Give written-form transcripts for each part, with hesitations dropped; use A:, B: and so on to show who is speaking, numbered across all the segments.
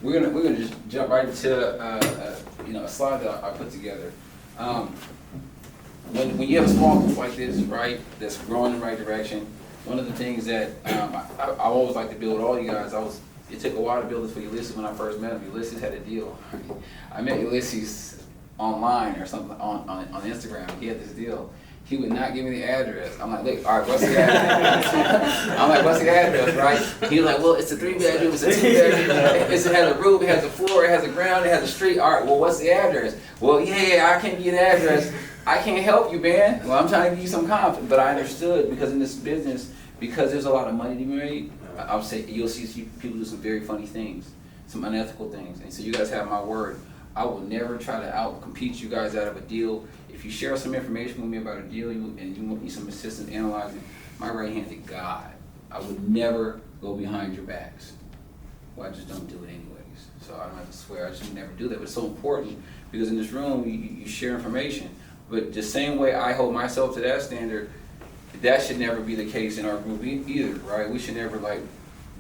A: we're gonna just jump right into a slide that I put together. When you have a small group like this, right, that's growing in the right direction, one of the things that I always like to build with all you guys, it took a while to build this for Ulysses when I first met him. Ulysses had a deal. I met Ulysses online or something on Instagram. He had this deal. He would not give me the address. I'm like, look, all right, what's the address? I'm like, what's the address, right? He was like, well, it's a 3-bedroom, it's a 2-bedroom, it has a roof, it has a floor, it has a ground, it has a street. All right, well, what's the address? Well, yeah, I can't give you the address. I can't help you, man. Well, I'm trying to give you some confidence, but I understood because in this business, because there's a lot of money to be made, I would say you'll see people do some very funny things, some unethical things. And so you guys have my word. I will never try to out-compete you guys out of a deal. If you share some information with me about a deal and you want me some assistance analyzing, my right hand to God, I would never go behind your backs. Well, I just don't do it anyways. So I don't have to swear, I just would never do that. But it's so important because in this room, you share information. But the same way I hold myself to that standard, that should never be the case in our group either, right? We should never like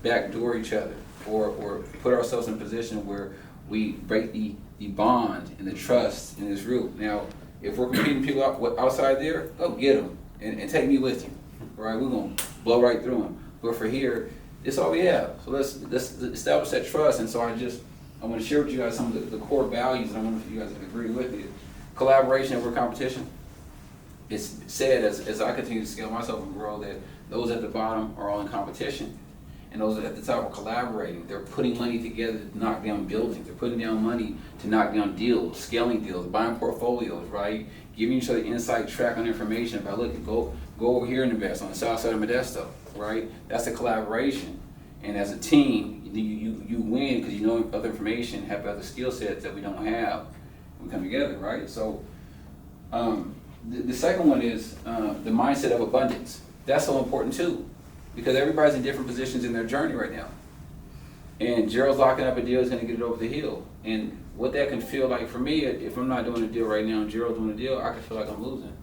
A: backdoor each other or put ourselves in a position where we break the bond and the trust in this group. Now, if we're competing people outside there, go get them and take me with you, right? We're gonna blow right through them. But for here, it's all we have. So let's establish that trust. And so I want to share with you guys some of the core values, and I wonder if you guys agree with it. Collaboration over competition. It's said as I continue to scale myself and grow that those at the bottom are all in competition. And those at the top are collaborating. They're putting money together to knock down buildings. They're putting down money to knock down deals, scaling deals, buying portfolios, right? Giving each other inside track on information about, look, go over here and invest on the south side of Modesto, right? That's a collaboration. And as a team, you win because you know other information, have other skill sets that we don't have. We come together, right? So the second one is the mindset of abundance. That's so important too, because everybody's in different positions in their journey right now. And Gerald's locking up a deal, he's gonna get it over the hill. And what that can feel like for me, if I'm not doing a deal right now and Gerald's doing a deal, I can feel like I'm losing.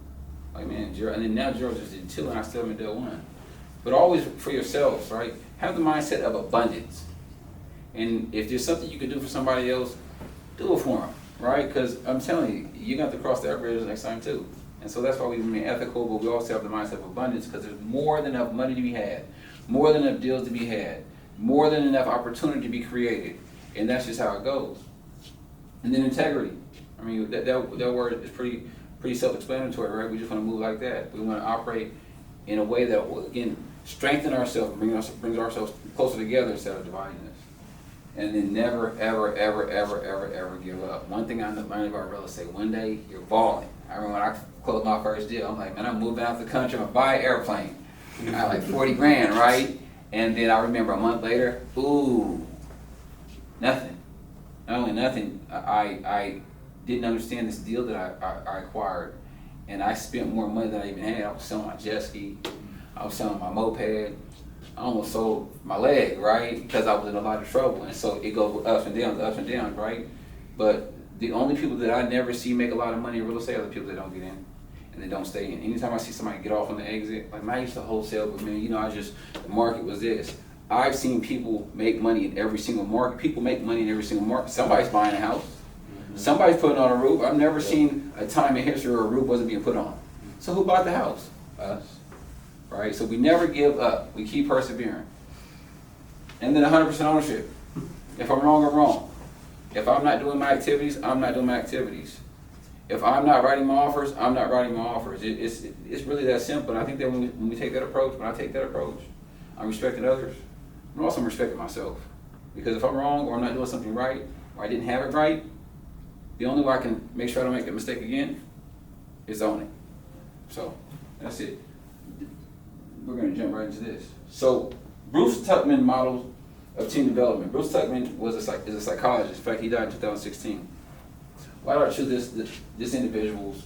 A: Like, man, Gerald, and then now Gerald just did 2 and I still haven't done 1. But always for yourselves, right? Have the mindset of abundance. And if there's something you can do for somebody else, do it for them, right? Because I'm telling you, you're gonna have to cross that bridge next time too. And so that's why we remain ethical, but we also have the mindset of abundance because there's more than enough money to be had, more than enough deals to be had, more than enough opportunity to be created. And that's just how it goes. And then integrity. I mean, that word is pretty self-explanatory, right? We just want to move like that. We want to operate in a way that will, again, strengthen ourselves, brings ourselves closer together instead of dividing us. And then never, ever, ever, ever, ever, ever give up. One thing I learned about real estate, one day you're balling. I remember when I closed my first deal, I'm like, man, I'm moving out the country, I'm gonna buy an airplane. I had like 40 grand, right? And then I remember a month later, ooh, nothing. Not only nothing, I didn't understand this deal that I acquired. And I spent more money than I even had. I was selling my jet ski, I was selling my moped, I almost sold my leg, right? Because I was in a lot of trouble. And so it goes ups and downs, right? But the only people that I never see make a lot of money in real estate are the people that don't get in and they don't stay in. Anytime I see somebody get off on the exit, like man, I used to wholesale, but man, the market was this. I've seen people make money in every single market. People make money in every single market. Somebody's buying a house. Somebody's putting on a roof. I've never seen a time in history where a roof wasn't being put on. So who bought the house? Us. Right? So we never give up. We keep persevering. And then 100% ownership. If I'm wrong, I'm wrong. If I'm not doing my activities, I'm not doing my activities. If I'm not writing my offers, I'm not writing my offers. It's really that simple. And I think that when we take that approach, when I take that approach, I'm respecting others. I'm also respecting myself. Because if I'm wrong or I'm not doing something right, or I didn't have it right, the only way I can make sure I don't make that mistake again is owning. So that's it. We're going to jump right into this. So Bruce Tuckman model of team development. Bruce Tuckman is a psychologist. In fact, he died in 2016. Why do I choose this individual's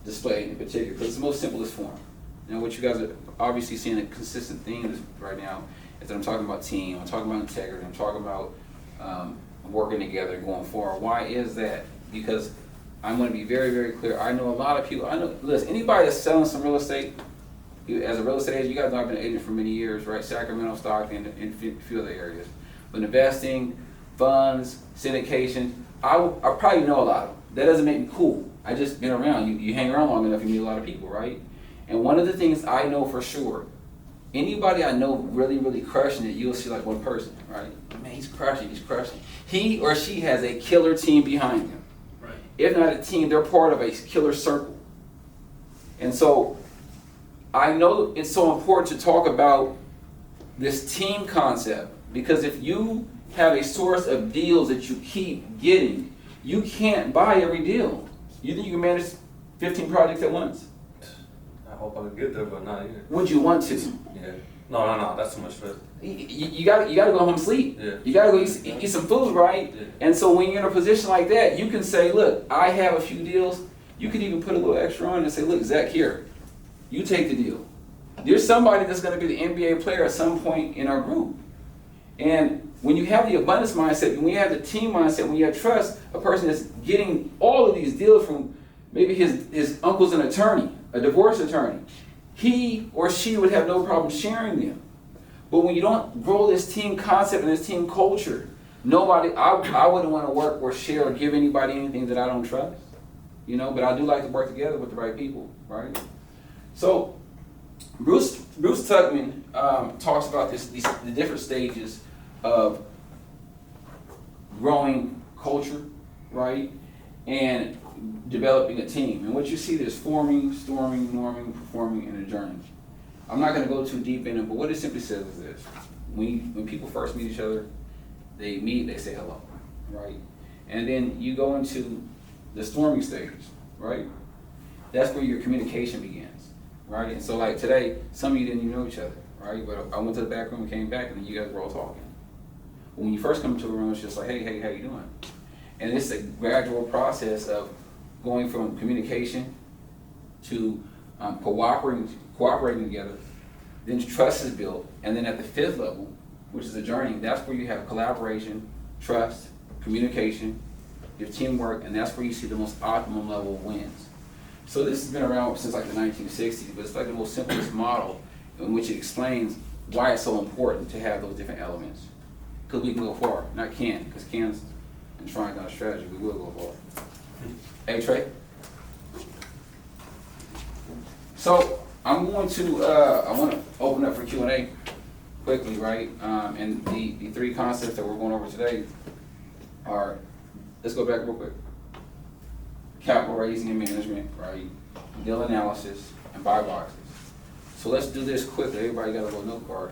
A: display in particular? Because it's the most simplest form. You know, what you guys are obviously seeing a consistent theme right now is that I'm talking about team, I'm talking about integrity, I'm talking about working together and going forward. Why is that? Because I'm going to be very, very clear. I know a lot of people. Listen, anybody that's selling some real estate, as a real estate agent, you guys know I've been an agent for many years, right? Sacramento, Stockton, and a few other areas. But investing, funds, syndication. I probably know a lot of them. That doesn't make me cool. I just been around. You hang around long enough, you meet a lot of people, right? And one of the things I know for sure, anybody I know really, really crushing it, you'll see like one person, right? Man, he's crushing. He or she has a killer team behind them.
B: Right.
A: If not a team, they're part of a killer circle. And so I know it's so important to talk about this team concept, because if you have a source of deals that you keep getting, you can't buy every deal. You think you can manage 15 projects at once?
C: I hope I can get there, but not yet.
A: Would you want to?
C: Yeah. No, that's too much stress.
A: You got to go home and sleep.
C: Yeah.
A: You got to go eat some food, right?
C: Yeah.
A: And so when you're in a position like that, you can say, look, I have a few deals. You could even put a little extra on and say, look, Zach, here, you take the deal. There's somebody that's going to be the NBA player at some point in our group. And when you have the abundance mindset, when you have the team mindset, when you have trust, a person that's getting all of these deals from maybe his uncle's an attorney, a divorce attorney, he or she would have no problem sharing them. But when you don't grow this team concept and this team culture, I wouldn't want to work or share or give anybody anything that I don't trust. But I do like to work together with the right people, right? So Bruce Tuckman talks about the different stages of growing culture, right, and developing a team. And what you see, there's forming, storming, norming, performing, and adjourning. I'm not going to go too deep in it, but what it simply says is this: when people first meet each other, they meet, they say hello, right, and then you go into the storming stage, right? That's where your communication begins, right? And so like today, some of you didn't even know each other, right? But I went to the back room and came back, and then you guys were all talking. When you first come into a room, it's just like, hey, how you doing? And it's a gradual process of going from communication to cooperating together. Then trust is built, and then at the fifth level, which is adjourning, that's where you have collaboration, trust, communication, your teamwork, and that's where you see the most optimum level of wins. So this has been around since like the 1960s, but it's like the most simplest model in which it explains why it's so important to have those different elements. Because we can go far, not can, because can's and trying down a strategy, we will go far. Hey Trey. So I'm going to, I want to open up for Q&A quickly, right? And the three concepts that we're going over today are, let's go back real quick. Capital raising and management, right? Deal analysis and buy boxes. So let's do this quickly. Everybody got a little note card.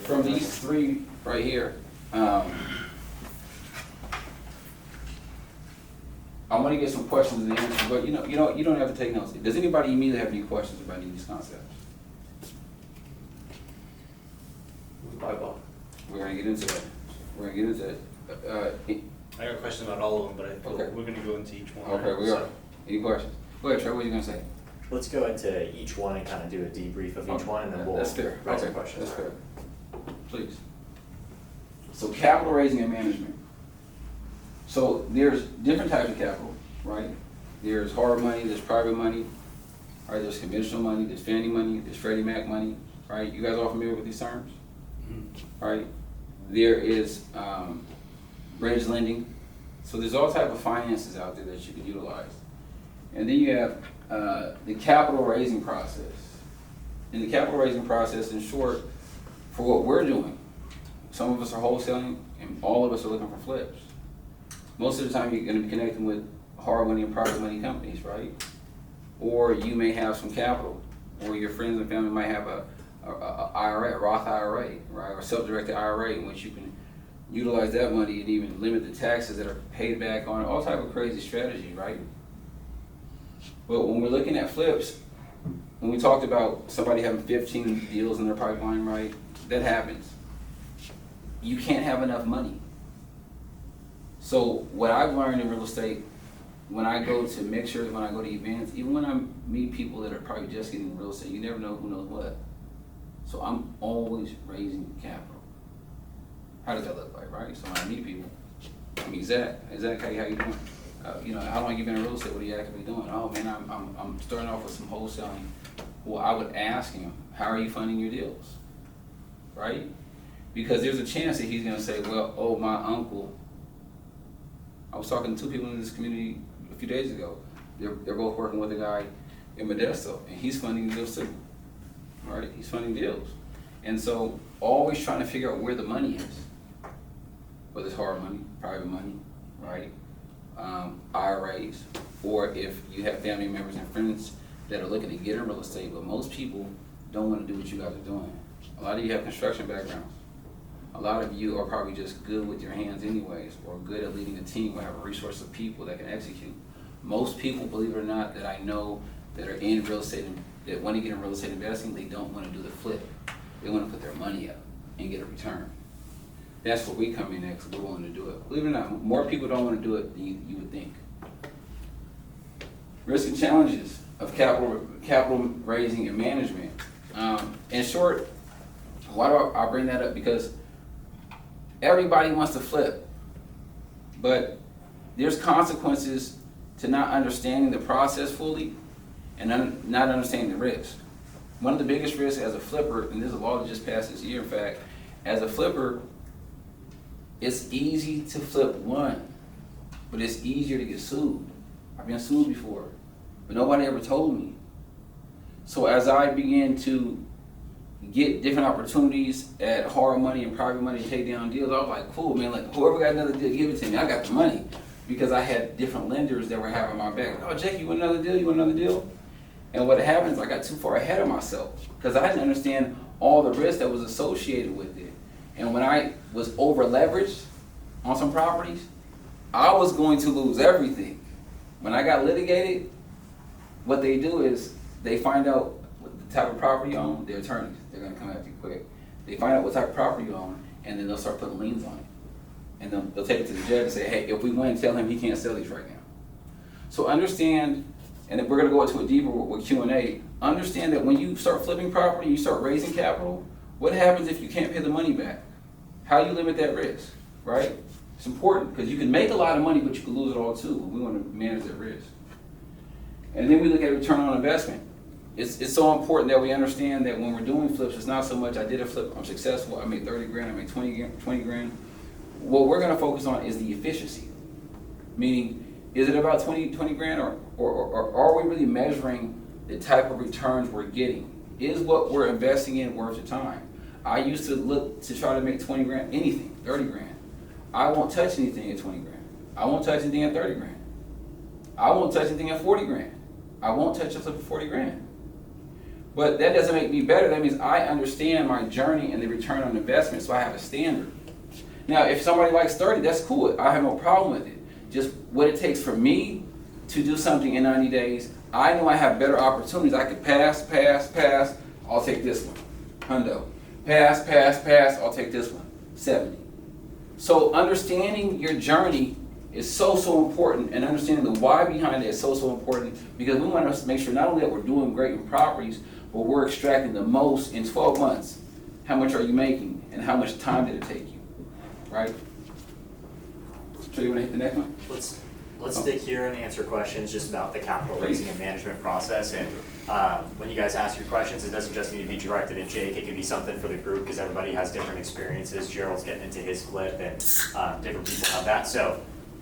A: From these three right here, I want to get some questions and answers, but you don't have to take notes. Does anybody immediately have any questions about any of these concepts?
C: Buy box.
A: We're gonna get into that.
B: I got a question about all of them, but I feel
A: Okay.
B: we're going to go into each one.
A: Okay, we are. Any questions? Go ahead, Trey. What are you gonna say?
D: Let's go into each one and kind of do a debrief of each one, and then we'll
A: That's fair.
D: write
A: Okay,
D: some questions.
A: that's fair. Please. So capital raising and management. So there's different types of capital, right? There's hard money, there's private money, right? There's conventional money, there's Fannie money, there's Freddie Mac money, right? You guys all familiar with these terms? Right? There is bridge lending. So there's all type of finances out there that you can utilize. And then you have the capital raising process. In the capital raising process, in short, for what we're doing, some of us are wholesaling and all of us are looking for flips. Most of the time you're going to be connecting with hard money and private money companies, right? Or you may have some capital, or your friends and family might have a IRA, a Roth IRA, right? Or self-directed IRA in which you can utilize that money and even limit the taxes that are paid back on all type of crazy strategy, right? But when we're looking at flips, when we talked about somebody having 15 deals in their pipeline, right? That happens. You can't have enough money. So what I've learned in real estate, when I go to mixers, when I go to events, even when I meet people that are probably just getting in real estate, you never know who knows what. So I'm always raising capital. How does that look like, right? So when I meet people, I mean, Zach, how you doing? How long you been in real estate? What are you actively doing? Oh man, I'm starting off with some wholesaling. Well, I would ask him, how are you funding your deals, right? Because there's a chance that he's gonna say, well, oh, my uncle. I was talking to two people in this community a few days ago. They're both working with a guy in Modesto, and he's funding deals too. All right, he's funding deals. And so always trying to figure out where the money is. Whether it's hard money, private money, right? IRAs, or if you have family members and friends that are looking to get in real estate, but most people don't want to do what you guys are doing. A lot of you have construction backgrounds. A lot of you are probably just good with your hands anyways, or good at leading a team, or have a resource of people that can execute. Most people, believe it or not, that I know that are in real estate, that want to get in real estate investing, they don't want to do the flip. They want to put their money up and get a return. That's where we come in next. We're willing to do it. Believe it or not, more people don't want to do it than you would think. Risk and challenges of capital raising and management. In short, why do I bring that up? Because everybody wants to flip, but there's consequences to not understanding the process fully and not understanding the risk. One of the biggest risks as a flipper, and there's a law that just passed this year, in fact, as a flipper, it's easy to flip one, but it's easier to get sued. I've been sued before, but nobody ever told me. So as I began to get different opportunities at hard money and private money to take down deals, I was like, cool, man, like whoever got another deal, give it to me. I got the money. Because I had different lenders that were having my back. Oh, Jake, you want another deal? You want another deal? And what happened is I got too far ahead of myself because I didn't understand all the risk that was associated with it. And when I was over leveraged on some properties, I was going to lose everything. When I got litigated, what they do is they find out what the type of property you own, their attorneys, they're gonna come after you quick. They find out what type of property you own, and then they'll start putting liens on it. And they'll take it to the judge and say, hey, if we win, tell him he can't sell these right now. So understand, and then we're gonna go into it deeper with Q&A, understand that when you start flipping property, you start raising capital, what happens if you can't pay the money back? How do you limit that risk, right? It's important, because you can make a lot of money, but you can lose it all too. We wanna manage that risk. And then we look at return on investment. It's so important that we understand that when we're doing flips, it's not so much I did a flip, I'm successful, I made 30 grand, I made 20 grand. What we're gonna focus on is the efficiency. Meaning, is it about 20 grand or are we really measuring the type of returns we're getting? Is what we're investing in worth the time? I used to look to try to make 20 grand, anything, 30 grand. I won't touch anything at 20 grand. I won't touch anything at 30 grand. I won't touch anything at 40 grand. I won't touch a flip at 40 grand. But that doesn't make me better. That means I understand my journey and the return on investment, so I have a standard. Now, if somebody likes 30, that's cool. I have no problem with it. Just what it takes for me to do something in 90 days, I know I have better opportunities. I could pass, I'll take this one. Hundo. Pass, I'll take this one. 70. So understanding your journey is so important, and understanding the why behind it is so important, because we want to make sure not only that we're doing great in properties, but we're extracting the most in 12 months. How much are you making, and how much time did it take you? Right? So you want to hit the next one?
D: Let's stick here and answer questions just about the capital raising and management process. And when you guys ask your questions, it doesn't just need to be directed at Jake. It can be something for the group because everybody has different experiences. Gerald's getting into his flip, and different people have that. So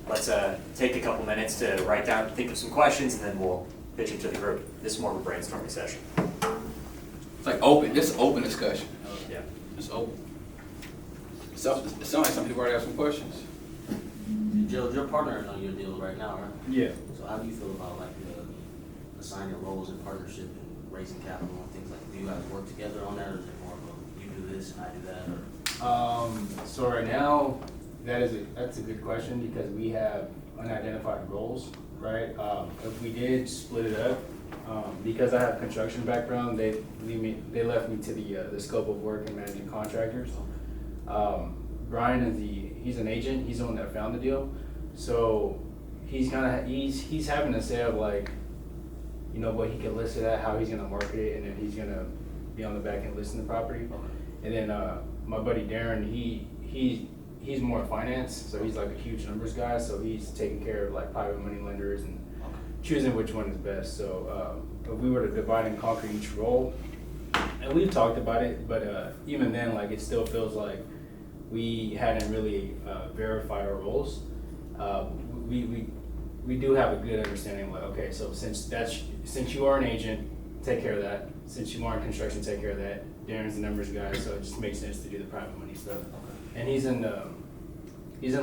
D: let's take a couple minutes to write down, think of some questions, and then we'll pitch them to the group. This is more of a brainstorming session.
A: It's like open. This is open discussion.
D: Yeah.
A: It's open. So, it sounds like some people already have some questions.
B: Jill, you're partnering on your deal right now, right?
E: Yeah.
B: So how do you feel about like assigning roles in partnership and raising capital and things like? Do you guys work together on that, or is it more of a you do this and I do that? Or
E: So right now, that's a good question because we have unidentified roles, right? If we did split it up, because I have construction background, they left me to the scope of work and managing contractors. Brian he's an agent. He's the one that found the deal, so he's having a say of like, you know, what he can list it at, how he's gonna market it, and then he's gonna be on the back end listing the property. And then my buddy Darren, he's more finance, so he's like a huge numbers guy. So he's taking care of like private money lenders and choosing which one is best. So if we were to divide and conquer each role, and we've talked about it, but even then, like it still feels like we hadn't really verified our roles. We do have a good understanding, like, okay, so since you are an agent, take care of that. Since you are in construction, take care of that. Darren's the numbers guy, so it just makes sense to do the private money stuff. And he's in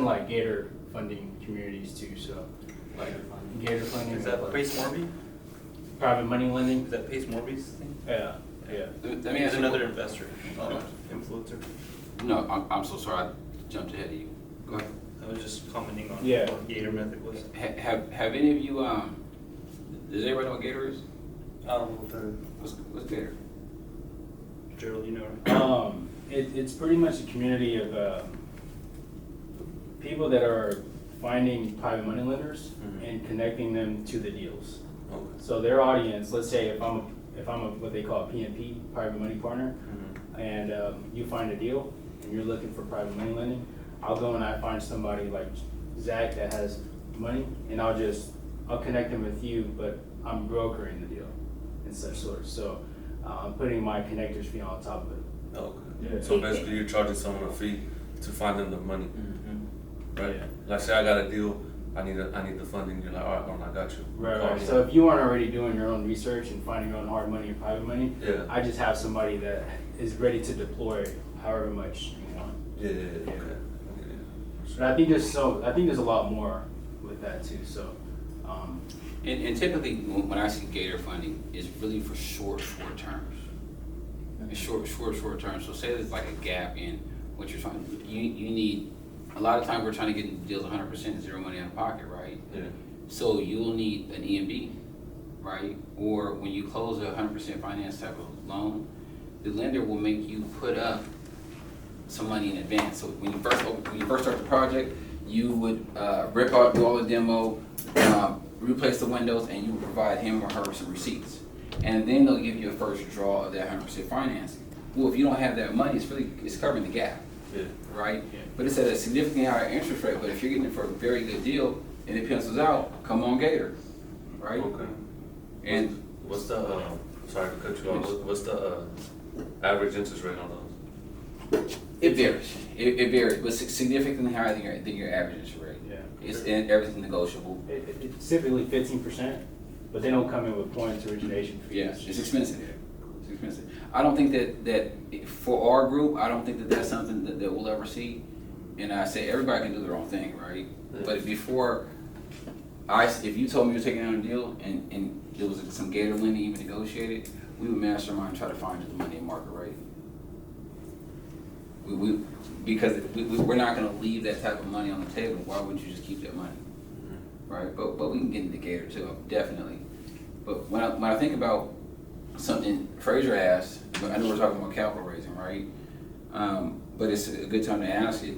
E: like Gator funding communities too, so like Gator funding.
C: Is that Pace Morby?
E: Private money lending?
C: Is that Pace Morby's thing?
E: Yeah, yeah.
A: Let me
C: He's
A: ask
C: another investor, influencer.
A: No, I'm so sorry, I jumped ahead of you. Go ahead.
C: I was just commenting on
E: Yeah.
C: what Gator method was.
A: Have any of you, does everybody know what Gator is? What's Gator?
C: Gerald, you know.
E: It's pretty much a community of people that are finding private money lenders and connecting them to the deals.
C: Okay.
E: So their audience, let's say if I'm a what they call a PMP, private money partner, and you find a deal and you're looking for private money lending, I'll go and I find somebody like Zach that has money, and I'll connect them with you, but I'm brokering the deal and such sort. So I'm putting my connector's fee on top of it.
C: Okay.
E: Yeah.
C: So basically, you're charging someone a fee to find them the money, right?
E: Yeah.
C: Like, say I got a deal, I need the funding. You're like, all right, well, I got you.
E: Right,
C: Call
E: right.
C: me.
E: So if you aren't already doing your own research and finding your own hard money or private money,
C: Yeah.
E: I just have somebody that is ready to deploy however much you want.
C: Yeah. Okay.
E: But I think there's a lot more with that too. So,
A: And typically, when I see Gator funding, it's really for short terms. It's short terms. So say there's like a gap in what you're trying, you need, a lot of times we're trying to get deals 100% zero money out of pocket, right?
C: Yeah.
A: So you'll need an EMB, right? Or when you close a 100% finance type of loan, the lender will make you put up some money in advance. So when you first start the project, you would rip out, do all the demo, replace the windows, and you would provide him or her some receipts. And then they'll give you a first draw of that 100% financing. Well, if you don't have that money, it's covering the gap,
C: Yeah.
A: right?
E: Yeah.
A: But it's at a significantly higher interest rate. But if you're getting it for a very good deal and it pencils out, come on Gator, right?
C: Okay.
A: And
C: What's the sorry to cut you off. What's the average interest rate on those?
A: it varies. It varies, but significantly higher than your average interest rate.
E: yeah,
A: It's and everything negotiable.
E: it's typically 15%, but they don't come in with points origination fees.
A: Yeah, it's expensive. It's expensive. I don't think that for our group, I don't think that that's something that we'll ever see. And I say everybody can do their own thing, right?
C: Yeah.
A: But if you told me you're taking out a deal and there was some Gator lending even negotiated, we would mastermind try to find you the money in market rate. Because we're not going to leave that type of money on the table. Why wouldn't you just keep that money, right? But we can get into Gator too, definitely. But when I think about something Fraser asked, I know we're talking about capital raising, right? But it's a good time to ask it.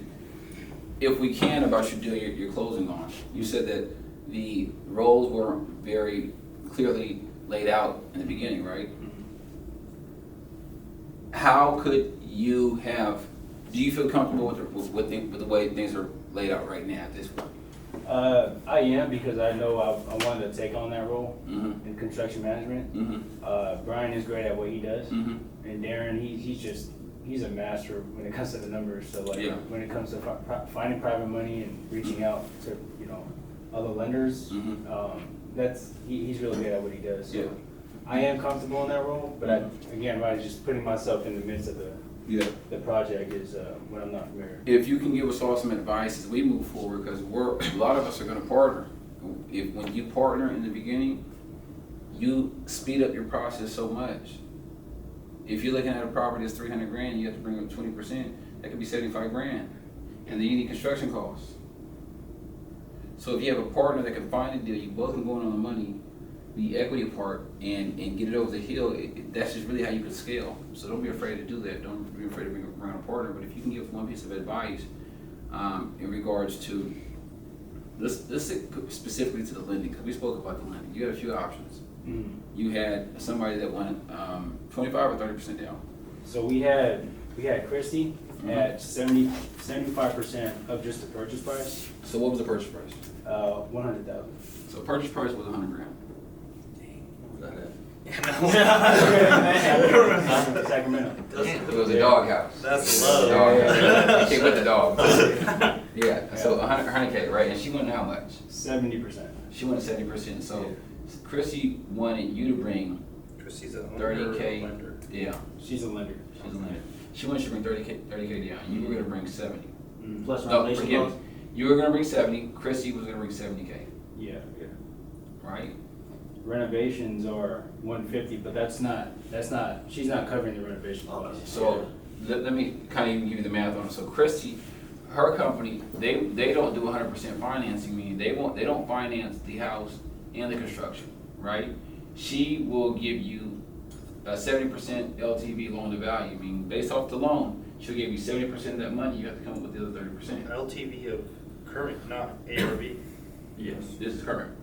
A: If we can, about your deal you're closing on, you said that the roles were very clearly laid out in the beginning, right? How could you have? Do you feel comfortable with the way things are laid out right now at this point?
E: I am, because I know I wanted to take on that role
A: Mm-hmm.
E: in construction management.
A: Mm-hmm.
E: Brian is great at what he does,
A: Mm-hmm.
E: and Darren, he's a master when it comes to the numbers. So like
A: Yeah.
E: when it comes to finding private money and reaching out to other lenders,
A: Mm-hmm.
E: he's really good at what he does. So
A: Yeah.
E: I am comfortable in that role, but right, just putting myself in the midst of the project is what I'm not familiar.
A: If you can give us all some advice as we move forward, because a lot of us are going to partner. When you partner in the beginning, you speed up your process so much. If you're looking at a property that's $300,000, you have to bring up 20%. That could be $75,000, and then you need construction costs. So if you have a partner that can find a deal, you both can go in on the money, the equity part, and get it over the hill. That's just really how you can scale. So don't be afraid to do that. Don't be afraid to bring a partner. But if you can give one piece of advice in regards to, let's stick specifically to the lending, because we spoke about the lending. You had a few options. You had somebody that wanted 25 or 30% down.
E: So we had Christy at 75% of just the purchase price,
A: So what was the purchase price?
E: 100,000.
A: So purchase price was $100,000.
C: Dang, what was that at?
E: Sacramento.
A: It was a doghouse.
F: That's
A: Dog.
F: low.
A: You came with the dog. Yeah, so 100K, right? And she wanted how much?
E: 70%.
A: She wanted 70%. So Chrissy wanted you to bring
F: Chrissy's a owner or a
A: 30K.
F: lender.
A: Yeah,
E: She's a lender.
A: she's a lender. She wanted you to bring 30K down. You were gonna bring 70.
B: Plus
A: No,
B: renovation
A: forgive
B: costs?
A: me. You were gonna bring 70. Chrissy was gonna bring 70K,
E: Yeah, yeah.
A: right?
E: Renovations are 150, but she's not covering the renovation costs.
A: So let me kind of even give you the math on it. So Christy, her company, they don't do 100% financing, meaning they don't finance the house and the construction, right? She will give you a 70% LTV loan to value, meaning based off the loan, she'll give you 70% of that money. You have to come up with the other 30%.
F: LTV of current, not ARV.
A: Yes, this is current.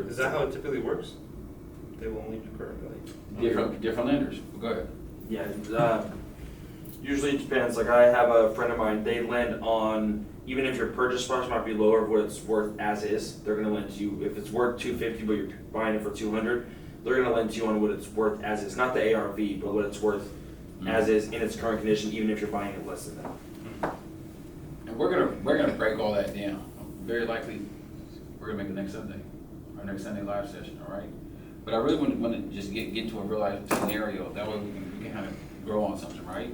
F: Is that how it typically works? They will only do current value.
A: Different lenders. Go ahead.
G: Yeah, usually it depends. Like I have a friend of mine, they lend on, even if your purchase price might be lower of what it's worth as is, they're gonna lend to you, if it's worth 250 but you're buying it for 200, they're gonna lend to you on what it's worth as is, not the ARV, but what it's worth as is in its current condition, even if you're buying it less than that.
A: And we're gonna break all that down. Very likely, we're gonna make it next Sunday, our next Sunday live session. All right. But I really want to just get into a real life scenario. That way we can kind of grow on something, right?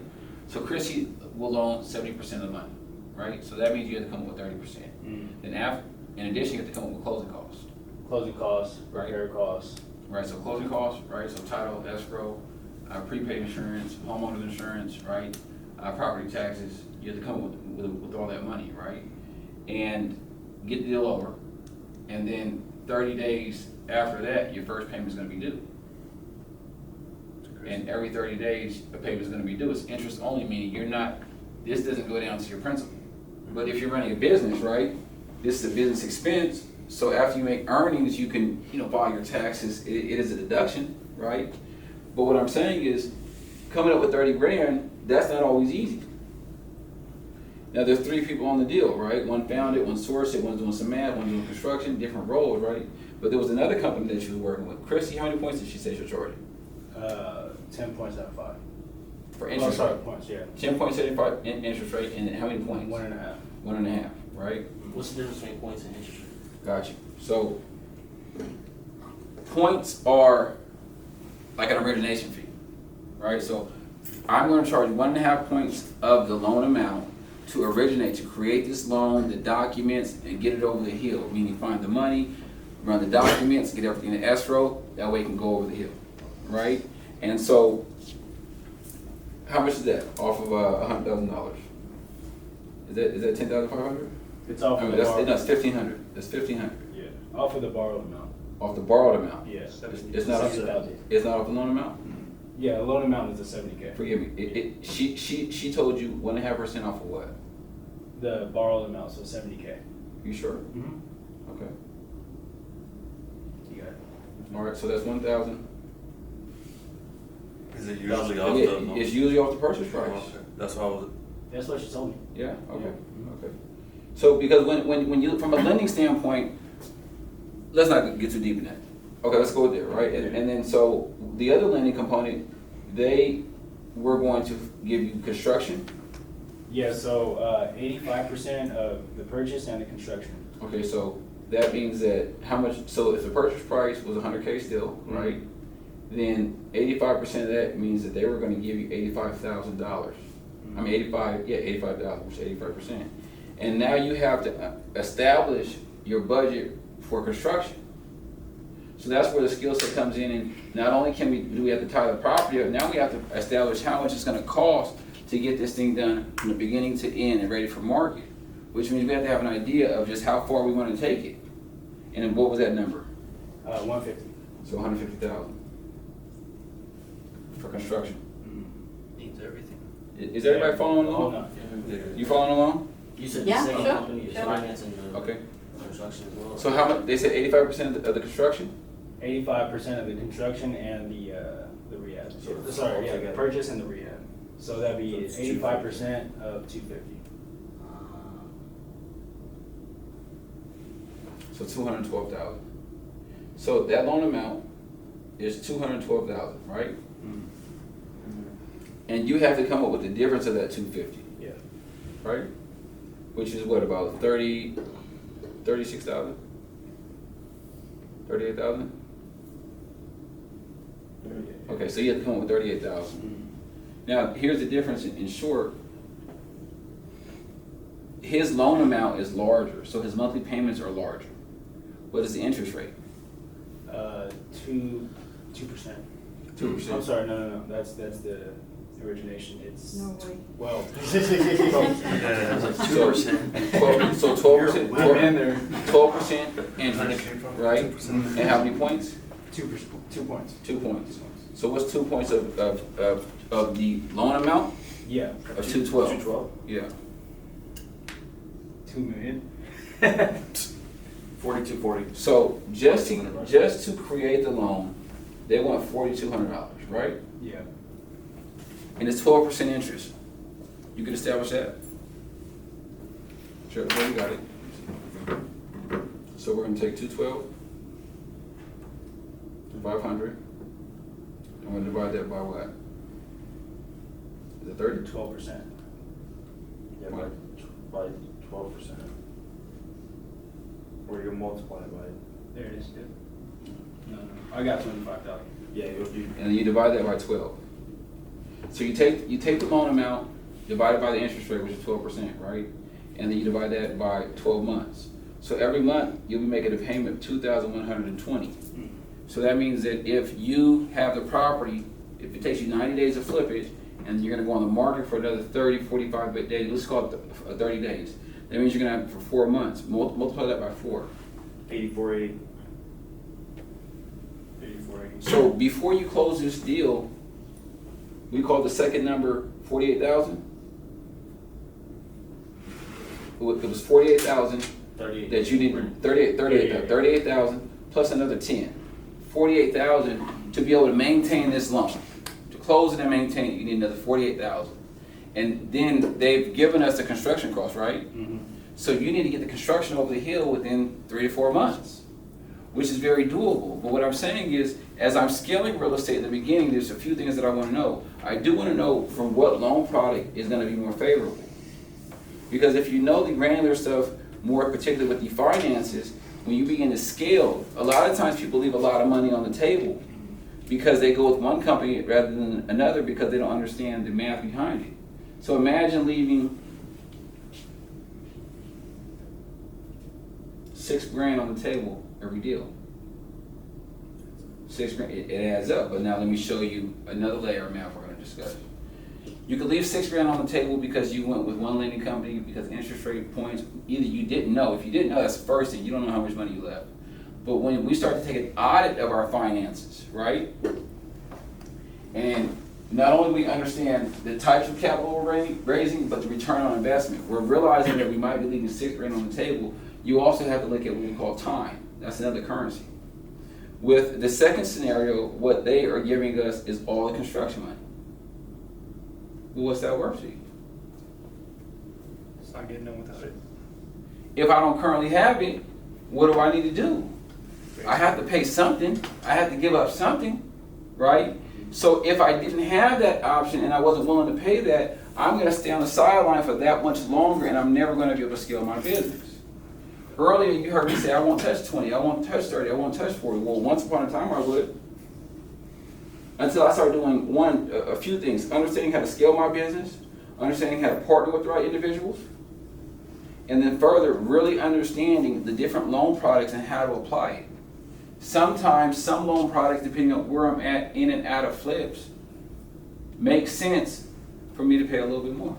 A: So Chrissy will loan 70% of the money, right? So that means you have to come up with 30%. Then in addition, you have to come up with closing costs.
E: Closing costs,
A: Right.
E: repair costs.
A: Right, so closing costs, right, so title, escrow, prepaid insurance, homeowner's insurance, right, property taxes, you have to come with all that money, right? And get the deal over, and then 30 days after that, your first payment is gonna be due. And every 30 days, a payment is gonna be due. It's interest only, meaning this doesn't go down to your principal. But if you're running a business, right, this is a business expense, so after you make earnings, you can, file your taxes. It is a deduction, right? But what I'm saying is, coming up with 30 grand, that's not always easy. Now, there's 3 people on the deal, right? One found it, one sourced it, one's doing some math, one's doing construction, different roles, right? But there was another company that she was working with. Chrissy, how many points did she say she'll charge?
E: 10 points out of 5.
A: For interest rate?
E: Points, yeah.
A: 10.75 interest rate, and how many points?
E: 1.5.
A: 1.5, right?
B: What's the difference between points and interest rate?
A: Got you. So, points are like an origination fee, right? So, I'm gonna charge 1.5 points of the loan amount to originate, to create this loan, the documents, and get it over the hill, meaning find the money, run the documents, get everything in escrow, that way it can go over the hill, right? And so, how much is that off of $100,000? Is that 10,500?
E: It's off of the
A: That's
E: borrowed.
A: 1,500. That's 1,500
E: Yeah, off of the borrowed amount.
A: off the borrowed amount.
E: Yeah.
A: It's not off.
E: 70,000.
A: It's not off the loan amount.
E: Yeah, the loan amount is the 70K.
A: Forgive me. She told you 1.5% off of what?
E: The borrowed amount, so 70K.
A: You sure?
E: Mm-hmm.
A: Okay.
E: You got it.
A: All right. So that's 1,000.
C: Is it usually off
A: Yeah,
C: the?
A: it's usually off the purchase
C: Oh,
A: price.
C: okay. That's why I was.
E: That's what she told me.
A: Yeah. Okay.
E: Yeah.
A: Okay. So because when you from a lending standpoint, let's not get too deep in that. Okay, let's go there, right? And then so the other lending component, they were going to give you construction.
E: Yeah, so 85% of the purchase and the construction.
A: Okay, so that means that how much? So if the purchase price was 100K still, right? Then 85% of that means that they were going to give you $85,000. I mean 85,000, which is 85%. And now you have to establish your budget for construction. So that's where the skill set comes in, and not only do we have to tie the property up, now we have to establish how much it's going to cost to get this thing done from the beginning to end and ready for market, which means we have to have an idea of just how far we want to take it. And then what was that number?
E: 150.
A: So 150,000 for construction.
F: Needs everything.
A: Is everybody following
E: Oh,
A: along?
E: no.
A: You following along?
B: You said
H: Yeah,
B: the same
H: sure,
B: company is
H: sure.
B: financing the
A: Okay.
B: construction as well?
A: So how much? They said 85% of the construction.
E: 85% of the construction and the rehab. So, sorry, yeah, the purchase and the rehab. So that'd be
G: So it's
E: 85% of 250.
A: So 212,000. So that loan amount is 212,000, right?
E: Mm.
A: And you have to come up with the difference of that 250,
E: Yeah.
A: right? Which is what, about 36,000? 38,000? Okay, so you have to come up with 38,000.
E: Mm.
A: Now, here's the difference in short. His loan amount is larger, so his monthly payments are larger. What is the interest rate?
E: 2%.
A: 2%.
E: I'm sorry, no. That's the origination. It's
H: No way.
E: well.
G: Yeah, it was like 2%.
A: So 12%,
E: I'm in there.
A: 12% interest, right? And how many points?
E: 2%. 2 points.
A: 2 points. So what's 2 points of the loan amount?
E: Yeah.
A: Of 212.
G: 212.
A: Yeah.
E: 2 million.
G: 4240.
A: So just to create the loan, they want $4,200, right?
E: Yeah.
A: And it's 12% interest. You can establish that. Sure, well, you got it. So we're gonna take 212, 500. I'm gonna divide that by what? Is it 30?
E: 12%.
G: Yeah, by 12%. Or you multiply it by.
E: There it is. Good. No. I got 25,000.
G: Yeah, you'll do.
A: And then you divide that by 12. So you take the loan amount, divide it by the interest rate, which is 12%, right? And then you divide that by 12 months. So every month you'll be making a payment of $2,120. So that means that if you have the property, if it takes you 90 days to flip it, and you're gonna go on the market for another 30, 45 days, let's call it 30 days. That means you're gonna have it for 4 months. Multiply that by 4.
G: 8480.
E: 8480.
A: So before you close this deal, we call the second number 48,000. It was 48,000
G: 38.
A: that you need, 38,000 plus another 10. 48,000 to be able to maintain this loan. To close it and maintain it, you need another 48,000. And then they've given us the construction cost, right?
E: Mm-hmm.
A: So you need to get the construction over the hill within 3 to 4 months, which is very doable. But what I'm saying is, as I'm scaling real estate in the beginning, there's a few things that I want to know. I do want to know from what loan product is going to be more favorable. Because if you know the granular stuff, more particularly with the finances, when you begin to scale, a lot of times people leave a lot of money on the table because they go with one company rather than another because they don't understand the math behind it. So imagine leaving $6,000 on the table every deal. $6,000, it adds up. But now let me show you another layer of math we're going to discuss. You could leave $6,000 on the table because you went with one lending company because interest rate points, either you didn't know. If you didn't know, that's the first thing. You don't know how much money you left. But when we start to take an audit of our finances, right? And not only do we understand the types of capital we're raising, but the return on investment. We're realizing that we might be leaving $6,000 on the table. You also have to look at what we call time. That's another currency. With the second scenario, what they are giving us is all the construction money. Well, what's that worth to you?
F: It's not getting done without it.
A: If I don't currently have it, what do I need to do? I have to pay something. I have to give up something, right? So if I didn't have that option and I wasn't willing to pay that, I'm going to stay on the sideline for that much longer and I'm never going to be able to scale my business. Earlier you heard me say, I won't touch 20, I won't touch 30, I won't touch 40. Well, once upon a time I would. Until I started doing a few things. Understanding how to scale my business, understanding how to partner with the right individuals, and then further, really understanding the different loan products and how to apply it. Sometimes some loan products, depending on where I'm at in and out of flips, make sense for me to pay a little bit more.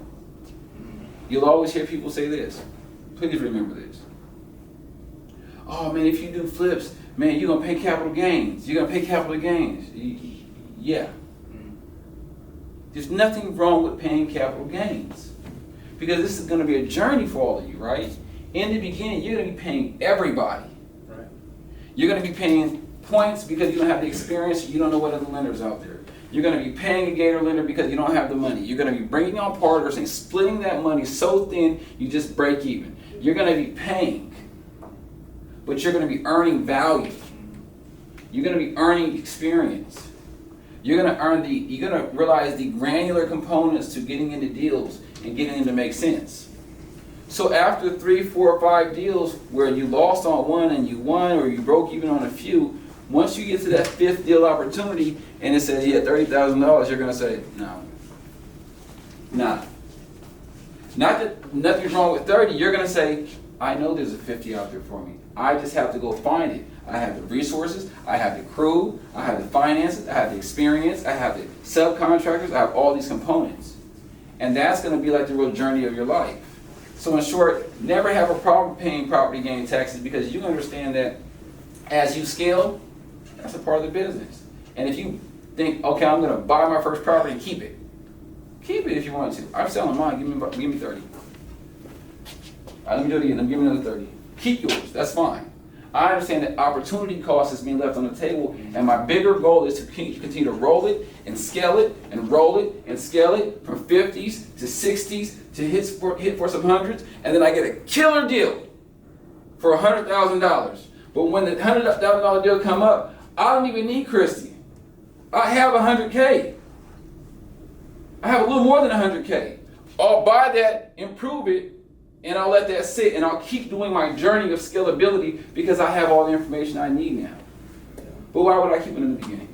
A: You'll always hear people say this. Please remember this. Oh man, if you do flips, man, you're gonna pay capital gains. You're gonna pay capital gains. Yeah. There's nothing wrong with paying capital gains. Because this is gonna be a journey for all of you, right? In the beginning, you're gonna be paying everybody.
E: Right.
A: You're gonna be paying points because you don't have the experience, you don't know what other lenders out there. You're gonna be paying a gator lender because you don't have the money. You're gonna be bringing on partners and splitting that money so thin, you just break even. You're gonna be paying, but you're gonna be earning value. You're gonna be earning experience. You're gonna realize the granular components to getting into deals and getting them to make sense. So after 3, 4, 5 deals where you lost on one and you won, or you broke even on a few, once you get to that 5th deal opportunity and it says, yeah, $30,000, you're gonna say, no. Nah. Not that nothing's wrong with 30, you're gonna say, I know there's a 50 out there for me. I just have to go find it. I have the resources, I have the crew, I have the finances, I have the experience, I have the subcontractors, I have all these components. And that's gonna be like the real journey of your life. So in short, never have a problem paying property gain taxes, because you understand that as you scale, that's a part of the business. And if you think, okay, I'm gonna buy my first property and keep it. Keep it if you want to. I'm selling mine, give me 30. Let me do it again, give me another 30. Keep yours, that's fine. I understand that opportunity cost is being left on the table, and my bigger goal is to continue to roll it and scale it and roll it and scale it from 50s to 60s to hit for some hundreds, and then I get a killer deal for $100,000. But when the $100,000 deal come up, I don't even need Christy. I have 100K. I have a little more than 100K. I'll buy that, improve it, and I'll let that sit, and I'll keep doing my journey of scalability because I have all the information I need now. But why would I keep it in the beginning?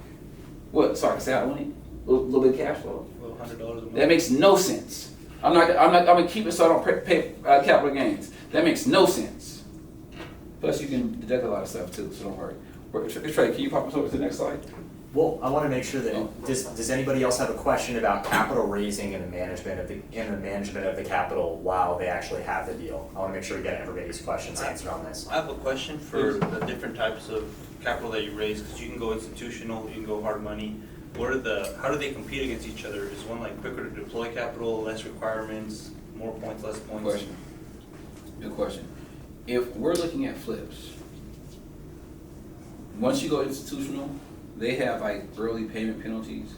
A: What? Sorry, salary, a little bit of cash flow.
F: Well, $100 a month.
A: That makes no sense. I'm gonna keep it so I don't pay capital gains. That makes no sense. Plus, you can deduct a lot of stuff too, so don't worry. Trey, can you pop us over to the next slide?
D: Well, I want to make sure that, does anybody else have a question about capital raising and the management of the capital while they actually have the deal? I want to make sure we get everybody's questions answered on this.
F: I have a question for the different types of capital that you raise, because you can go institutional, you can go hard money. How do they compete against each other? Is one like quicker to deploy capital, less requirements, more points, less points?
A: Good question. If we're looking at flips, once you go institutional, they have like early payment penalties,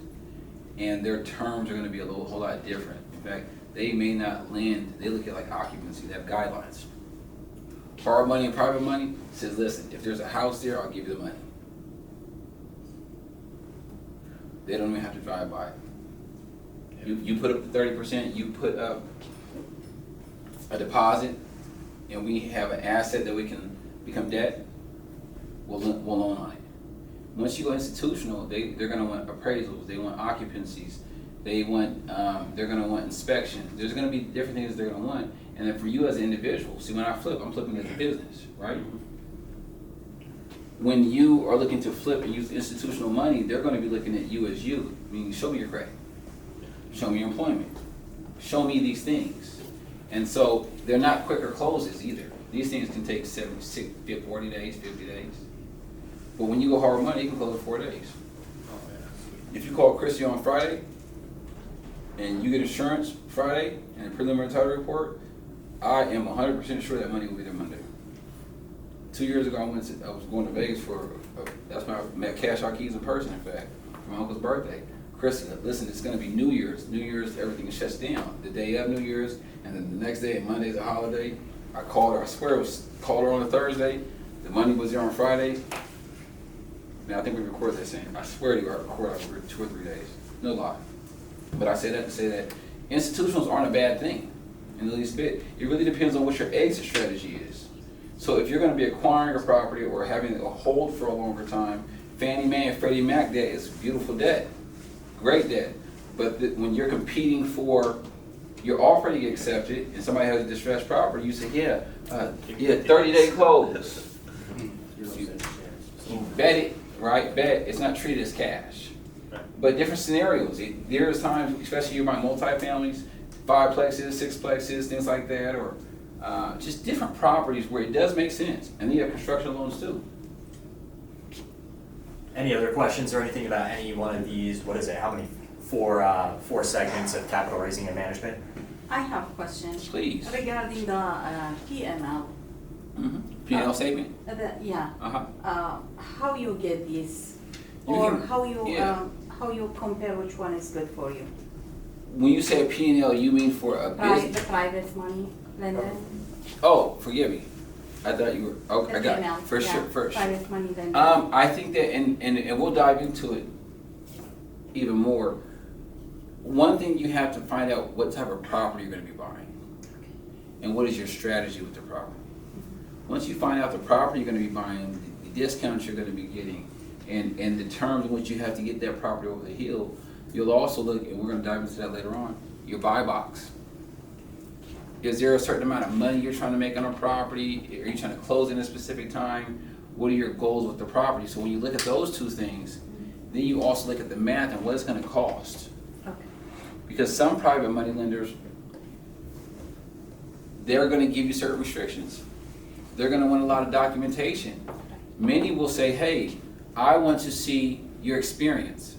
A: and their terms are going to be a whole lot different. In fact, they may not lend, they look at like occupancy, they have guidelines. Hard money and private money says, listen, if there's a house there, I'll give you the money. They don't even have to drive by it. You put up the 30%, you put up a deposit, and we have an asset that we can become debt, we'll loan on it. Once you go institutional, they're going to want appraisals, they want occupancies, they're going to want inspection. There's going to be different things they're going to want. And then for you as an individual, see, when I flip, I'm flipping as a business, right? When you are looking to flip and use institutional money, they're going to be looking at you as you. I mean, show me your credit, show me your employment, show me these things. And so they're not quicker closes either. These things can take 40 days, 50 days. But when you go hard money, you can close in 4 days. If you call Christy on Friday, and you get insurance Friday and a preliminary title report, I am 100% sure that money will be there Monday. 2 years ago, I was going to Vegas that's when I met Cash Our Keys in person, in fact, for my uncle's birthday. Christy said, listen, it's going to be New Year's. New Year's, everything shuts down. The day of New Year's, and then the next day, Monday's a holiday. I called her, I swear called her on a Thursday. The money was there on Friday. Now, I think we recorded that same. I swear to you, I recorded for 2 or 3 days. No lie. But I say that to say that institutionals aren't a bad thing in the least bit. It really depends on what your exit strategy is. So if you're going to be acquiring a property or having a hold for a longer time, Fannie Mae and Freddie Mac debt is beautiful debt, great debt. But when you're competing for, you're offering to get accepted, and somebody has a distressed property, you say, yeah, 30-day close. You bet it, right? Bet it's not treated as cash. But different scenarios. There's times, especially you're buying multifamilies, 5-plexes, 6-plexes, things like that, or just different properties where it does make sense. And then you have construction loans too.
D: Any other questions or anything about any one of these, what is it, how many, four segments of capital raising and management?
H: I have a question.
A: Please.
H: Regarding the P&L.
A: P&L statement?
H: Yeah.
A: Uh-huh.
H: How you get this?
A: You
H: Or
A: can-
H: how you compare which one is good for you?
A: When you say P&L, you mean for a business?
H: The private money lender?
A: Oh, forgive me. I thought you were, okay, I got it, for sure, for sure.
H: Private money lender.
A: I think that, and we'll dive into it even more. One thing you have to find out what type of property you're gonna be buying. And what is your strategy with the property. Once you find out the property you're gonna be buying, the discounts you're gonna be getting, and the terms in which you have to get that property over the hill, you'll also look, and we're gonna dive into that later on, your buy box. Is there a certain amount of money you're trying to make on a property? Are you trying to close in a specific time? What are your goals with the property? So when you look at those two things, then you also look at the math and what it's gonna cost.
H: Okay.
A: Because some private money lenders, they're gonna give you certain restrictions. They're gonna want a lot of documentation. Many will say, hey, I want to see your experience.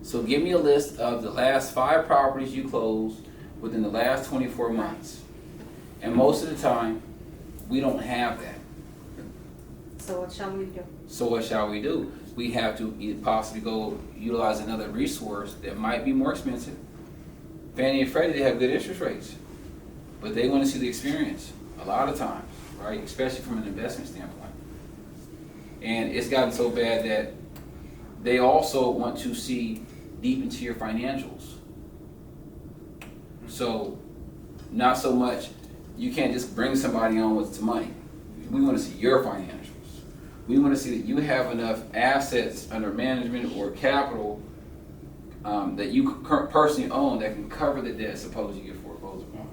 A: So give me a list of the last 5 properties you closed within the last 24 months. And most of the time, we don't have that.
H: So what shall we do?
A: So what shall we do? We have to either possibly go utilize another resource that might be more expensive. Fannie and Freddie, they have good interest rates, but they want to see the experience a lot of times, right? Especially from an investment standpoint. And it's gotten so bad that they also want to see deep into your financials. So, not so much, you can't just bring somebody on with some money. We want to see your financials. We want to see that you have enough assets under management or capital that you personally own that can cover the debt, suppose you get foreclosed upon.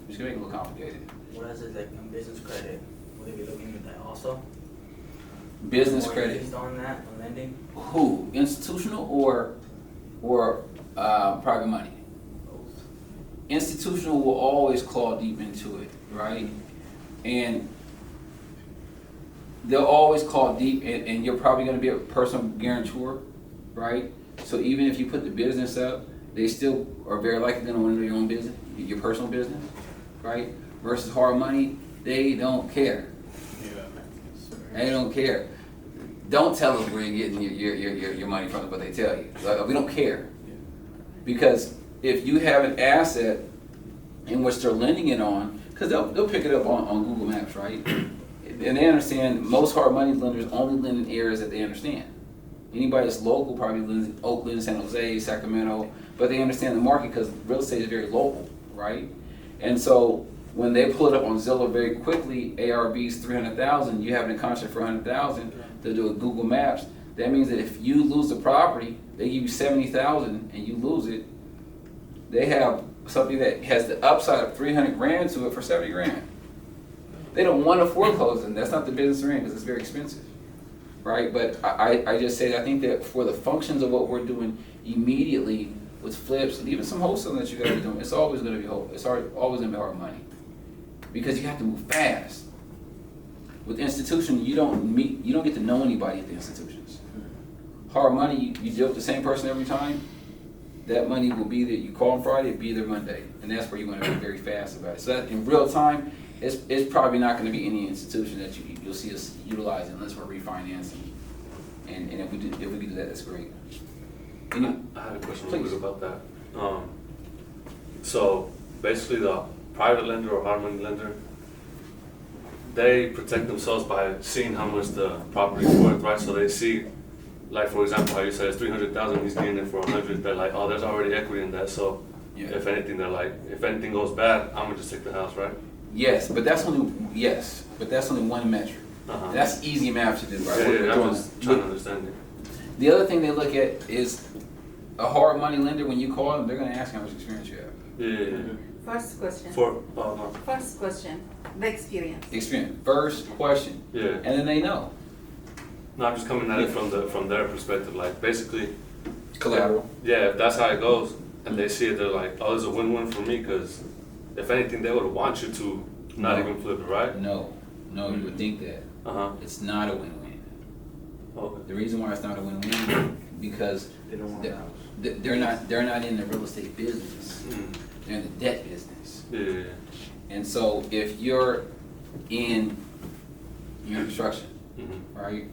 A: It's gonna make it a little complicated.
B: What else is like business credit? Will they be looking at that also?
A: Business
B: More
A: credit.
B: based on that, on lending?
A: Who? Institutional or private money?
B: Both.
A: Institutional will always claw deep into it, right? And they'll always claw deep, and you're probably going to be a personal guarantor, right? So even if you put the business up, they still are very likely going to want to know your own business, your personal business, right? Versus hard money, they don't care. They don't care. Don't tell us where you're getting your money from, but they tell you. Like, we don't care. Because if you have an asset in which they're lending it on, because they'll pick it up on Google Maps, right? And they understand most hard money lenders only lend in areas that they understand. Anybody that's local probably lends in Oakland, San Jose, Sacramento, but they understand the market because real estate is very local, right? And so when they pull it up on Zillow very quickly, ARV's 300,000, you have it in contract for 100,000 to do a Google Maps. That means that if you lose the property, they give you 70,000 and you lose it. They have something that has the upside of 300 grand to it for 70 grand. They don't want to foreclose them. That's not the business they're in because it's very expensive, right? But I just say I think that for the functions of what we're doing immediately with flips and even some wholesaling that you guys are doing, it's always going to be always going to be hard money because you have to move fast. With institution, you don't get to know anybody at the institutions. Hard money, you deal with the same person every time. That money will be there. You call on Friday, it'll be there Monday, and that's where you're going to be very fast about it. So that in real time, it's probably not going to be any institution that you'll see us utilizing unless we're refinancing. And if we do that, that's great.
C: I had a question real quick about that. So basically, the private lender or hard money lender, they protect themselves by seeing how much the property is worth, right? So they see, like for example, how you said it's 300,000, he's getting it for 100. They're like, oh, there's already equity in that. So
A: Yeah.
C: if anything, they're like, if anything goes bad, I'm gonna just take the house, right?
A: Yes, but that's only one metric.
C: Uh-huh.
A: That's easy math to do, right?
C: Yeah, I'm just trying to understand it.
A: The other thing they look at is a hard money lender. When you call them, they're going to ask how much experience you have.
C: Yeah.
H: First question.
C: No.
H: First question, the experience.
A: Experience. First question.
C: Yeah.
A: And then they know.
C: No, I'm just coming at it from their perspective. Like basically,
A: Collateral.
C: yeah, if that's how it goes, and they see it, they're like, oh, it's a win-win for me, because if anything, they would want you to not
A: No.
C: even flip it, right?
A: No, you would think that.
C: Uh-huh.
A: It's not a win-win.
C: Okay.
A: The reason why it's not a win-win because
B: They don't want
A: they're,
B: that.
A: they're not in the real estate business.
C: Mm.
A: They're in the debt business.
C: Yeah.
A: And so if you're in construction,
C: Mm-hmm.
A: right?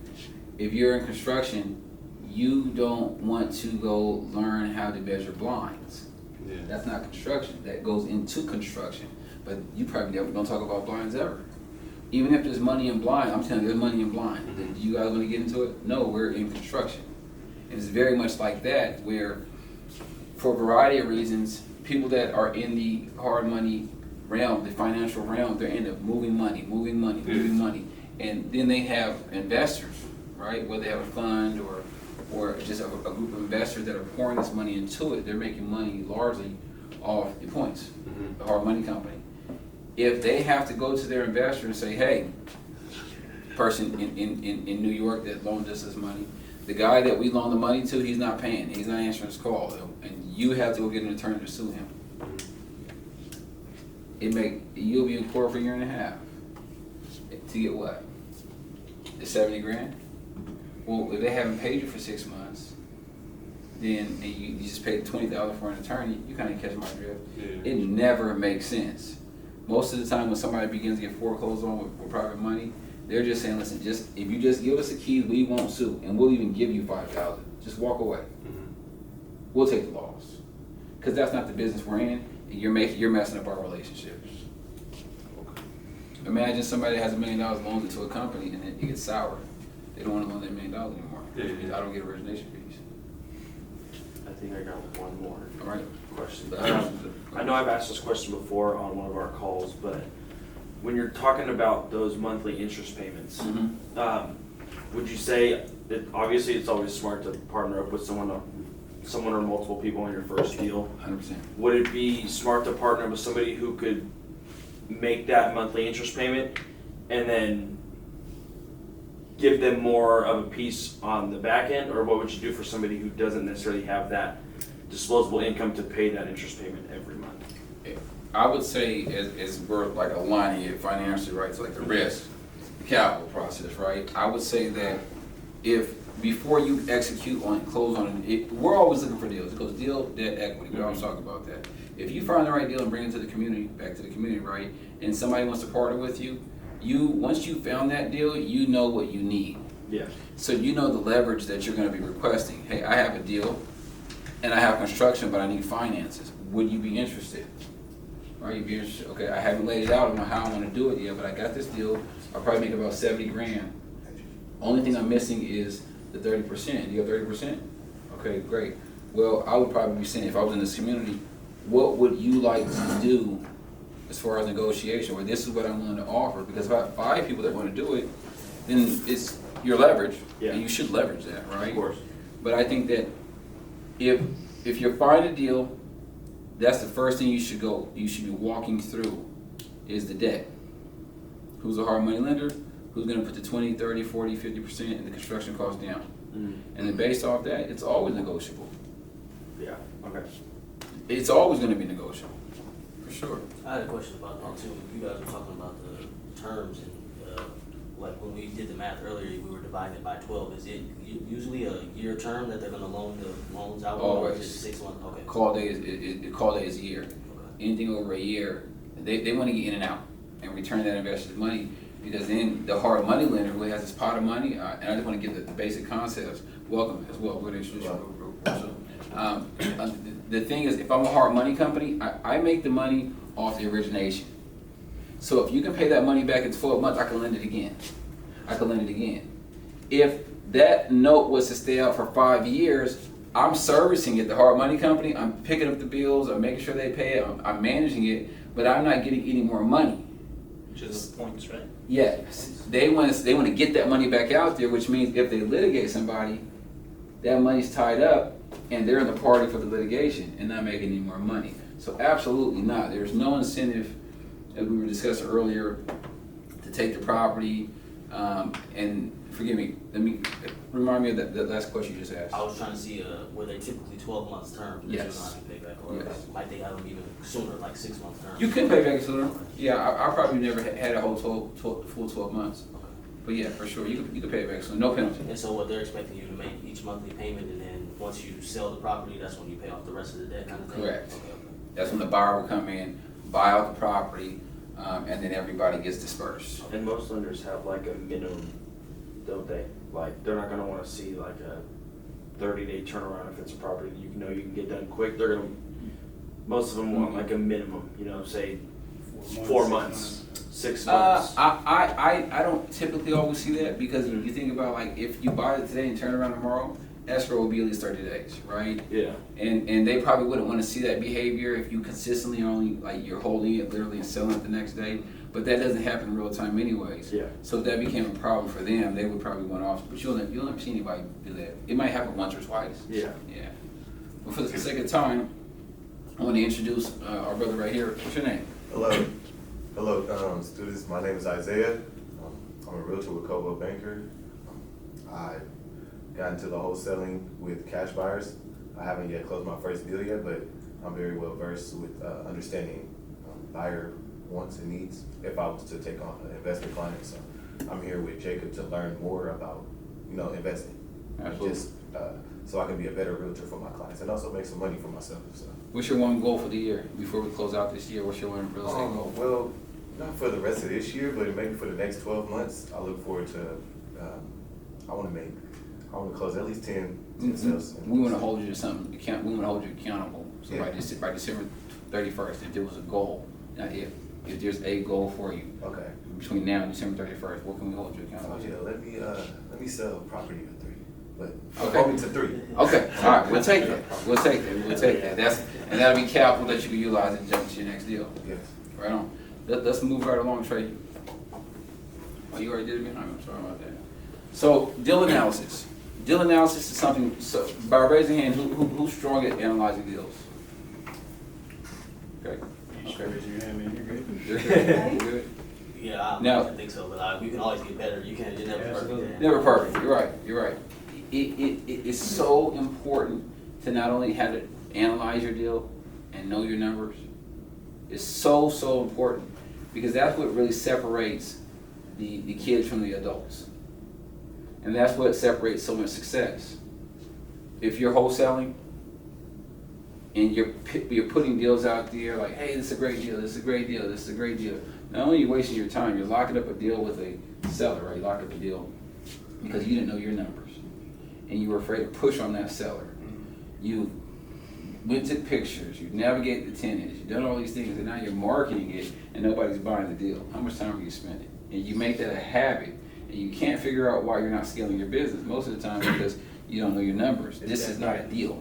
A: If you're in construction, you don't want to go learn how to measure blinds.
C: Yeah.
A: That's not construction. That goes into construction. But you probably never don't talk about blinds ever, Even if there's money in blind, I'm telling you, there's money in blind. Do you guys want to get into it? No, we're in construction. And it's very much like that, where for a variety of reasons, people that are in the hard money realm, the financial realm, they end up moving money. And then they have investors, right? Whether they have a fund or just a group of investors that are pouring this money into it, they're making money largely off the points, the hard money company. If they have to go to their investor and say, hey, person in New York that loaned us this money, the guy that we loaned the money to, he's not paying, he's not answering his call, and you have to go get an attorney to sue him. You'll be in court for a year and a half. To get what? The 70 grand? Well, if they haven't paid you for 6 months, then and you just paid $20,000 for an attorney, you kind of catch my drift.
C: Yeah.
A: It never makes sense. Most of the time when somebody begins to get foreclosed on with private money, they're just saying, listen, if you just give us the keys, we won't sue, and we'll even give you $5,000. Just walk away. We'll take the loss, because that's not the business we're in, and you're messing up our relationships. Imagine somebody has $1 million loaned into a company, and it gets sour. They don't want to loan that $1 million anymore.
C: Yeah.
A: I don't get origination fees.
G: I think I got one more
A: All right.
G: question. I know I've asked this question before on one of our calls, but when you're talking about those monthly interest payments, would you say that obviously it's always smart to partner up with someone or multiple people on your first deal?
A: 100%.
G: Would it be smart to partner with somebody who could make that monthly interest payment and then give them more of a piece on the back end? Or what would you do for somebody who doesn't necessarily have that disposable income to pay that interest payment every month?
A: I would say as we're like aligning it financially, right? So like the risk, the capital process, right? I would say that if before you execute on it, close on it, we're always looking for deals. It goes deal, debt, equity. We always talk about that. If you find the right deal and bring it to the community, back to the community, right? And somebody wants to partner with you, once you found that deal, you know what you need.
G: Yeah.
A: So you know the leverage that you're going to be requesting. Hey, I have a deal, and I have construction, but I need finances. Would you be interested? Right? You'd be interested. Okay, I haven't laid it out on how I want to do it yet, but I got this deal. I'll probably make about 70 grand. Only thing I'm missing is the 30%. Do you have 30%? Okay, great. Well, I would probably be saying, if I was in this community, what would you like to do as far as negotiation? Or this is what I'm willing to offer. Because if I have 5 people that want to do it, then it's your leverage, and you should leverage that, right?
G: Of course.
A: But I think that if you find a deal, that's the first thing you should be walking through is the debt. Who's a hard money lender? Who's going to put the 20, 30, 40, 50% in the construction cost down? And then based off that, it's always negotiable.
G: Yeah, okay.
A: It's always going to be negotiable, for sure.
B: I had a question about that too. You guys were talking about the terms and like when we did the math earlier, we were dividing it by 12. Is it usually a year term that they're going to loan the loans out?
A: Always.
B: Or is it 6 months? Okay.
A: Call day is a year.
B: Okay.
A: Anything over a year, they want to get in and out and return that investor's money, because then the hard money lender who has this pot of money, and I just want to give the basic concepts. Welcome as well. We're going to introduce you real quick. The thing is, if I'm a hard money company, I make the money off the origination. So if you can pay that money back in 12 months, I can lend it again. If that note was to stay out for 5 years, I'm servicing it, the hard money company. I'm picking up the bills. I'm making sure they pay it. I'm managing it, but I'm not getting any more money.
F: Which is the points, right?
A: Yes, they want to get that money back out there, which means if they litigate somebody, that money's tied up, and they're in the party for the litigation and not making any more money. So absolutely not. There's no incentive, as we were discussing earlier, to take the property. And forgive me, let me remind me of that last question you just asked.
B: I was trying to see were they typically 12 months term that
A: Yes.
B: you don't have to pay back, or
A: Yes.
B: might they have them even sooner, like 6 months term?
A: You can pay back sooner. Yeah, I probably never had a whole full 12 months.
B: Okay.
A: But yeah, for sure, you can pay it back sooner, no penalty.
B: And so what they're expecting you to make each monthly payment, and then once you sell the property, that's when you pay off the rest of the debt kind of thing?
A: Correct.
B: Okay.
A: That's when the buyer will come in, buy out the property, and then everybody gets dispersed.
G: And most lenders have like a minimum, don't they? Like, they're not gonna wanna see like a 30-day turnaround if it's a property you know you can get done quick. Most of them want like a minimum, say 4 months. 6 months?
A: I don't typically always see that because you think about like if you buy it today and turn it around tomorrow, escrow will be at least 30 days, right?
G: Yeah.
A: And they probably wouldn't want to see that behavior if you consistently only like you're holding it literally and selling it the next day. But that doesn't happen in real time anyways.
G: Yeah.
A: So if that became a problem for them, they would probably want off. But you'll never see anybody do that. It might happen once or twice.
G: Yeah.
A: Yeah. But for the sake of time, I want to introduce our brother right here. What's your name?
I: Hello, students. My name is Isaiah. I'm a realtor with Coldwell Banker. I got into the wholesaling with cash buyers. I haven't yet closed my first deal yet, but I'm very well versed with understanding buyer wants and needs if I was to take on an investment client. So I'm here with Jacob to learn more about, investing.
A: Absolutely.
I: Just so I can be a better realtor for my clients and also make some money for myself. So.
A: What's your one goal for the year? Before we close out this year, what's your one real estate goal?
I: Well, not for the rest of this year, but maybe for the next 12 months. I look forward to. I want to close at least 10 sales.
A: We want to hold you to something. We want to hold you accountable. So
I: Yeah.
A: by December 31st, if there was a goal, now if there's a goal for you
I: Okay.
A: between now and December 31st, what can we hold you accountable
I: Oh,
A: to?
I: yeah, let me sell property at 3, but
A: Okay.
I: hold me to 3.
A: Okay, all right, we'll take that. We'll take that. And that'll be capital that you can utilize and jump to your next deal.
I: Yes.
A: Right on. Let's move right along, Trey. Oh, you already did it again? I'm sorry about that. So, deal analysis. Deal analysis is something, so by raising hand, who's strong at analyzing deals? Okay. Okay.
E: Raise your hand, man, you're good.
A: You're good.
B: Yeah, I
A: Now-
B: don't think so, but we can always get better. You're never
E: Absolutely.
B: perfect.
A: Never perfect. You're right. It is so important to not only have to analyze your deal and know your numbers. It's so important because that's what really separates the kids from the adults. And that's what separates so much success. If you're wholesaling and you're putting deals out there like, hey, this is a great deal, this is a great deal, this is a great deal. Not only are you wasting your time, you're locking up a deal with a seller, right? You lock up a deal because you didn't know your numbers and you were afraid to push on that seller. You went to pictures, you navigated the tenants, you've done all these things, and now you're marketing it and nobody's buying the deal. How much time are you spending? And you make that a habit, and you can't figure out why you're not scaling your business most of the time because you don't know your numbers. This is not a deal.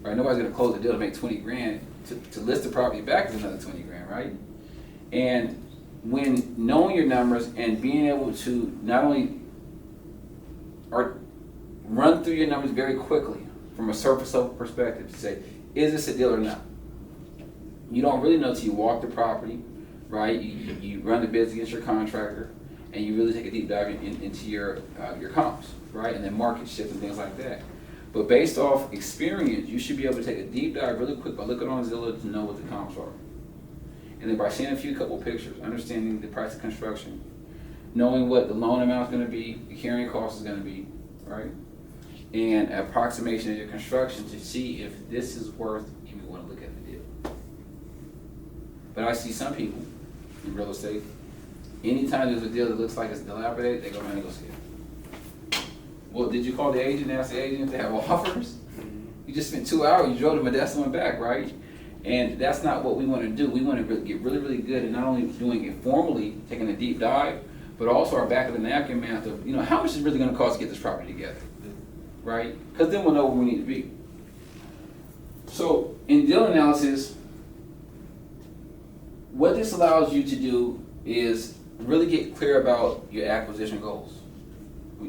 A: Right? Nobody's gonna close a deal to make 20 grand. To list the property back is another 20 grand, right? And when knowing your numbers and being able to not only run through your numbers very quickly from a surface level perspective to say, is this a deal or not? You don't really know until you walk the property, right? You run the bids against your contractor, and you really take a deep dive into your comps, right? And then market shifts and things like that. But based off experience, you should be able to take a deep dive really quick by looking on Zillow to know what the comps are. And then by seeing a couple pictures, understanding the price of construction, knowing what the loan amount is going to be, the carrying cost is going to be, right? And an approximation of your construction to see if this is worth even want to look at the deal. But I see some people in real estate, anytime there's a deal that looks like it's dilapidated, they go around and go see it. Well, did you call the agent and ask the agent if they have offers? You just spent 2 hours, you drove to Modesto and back, right? And that's not what we want to do. We want to get really good at not only doing it formally, taking a deep dive, but also our back of the napkin math of, how much is it really going to cost to get this property together, right? Because then we'll know where we need to be. So in deal analysis, what this allows you to do is really get clear about your acquisition goals.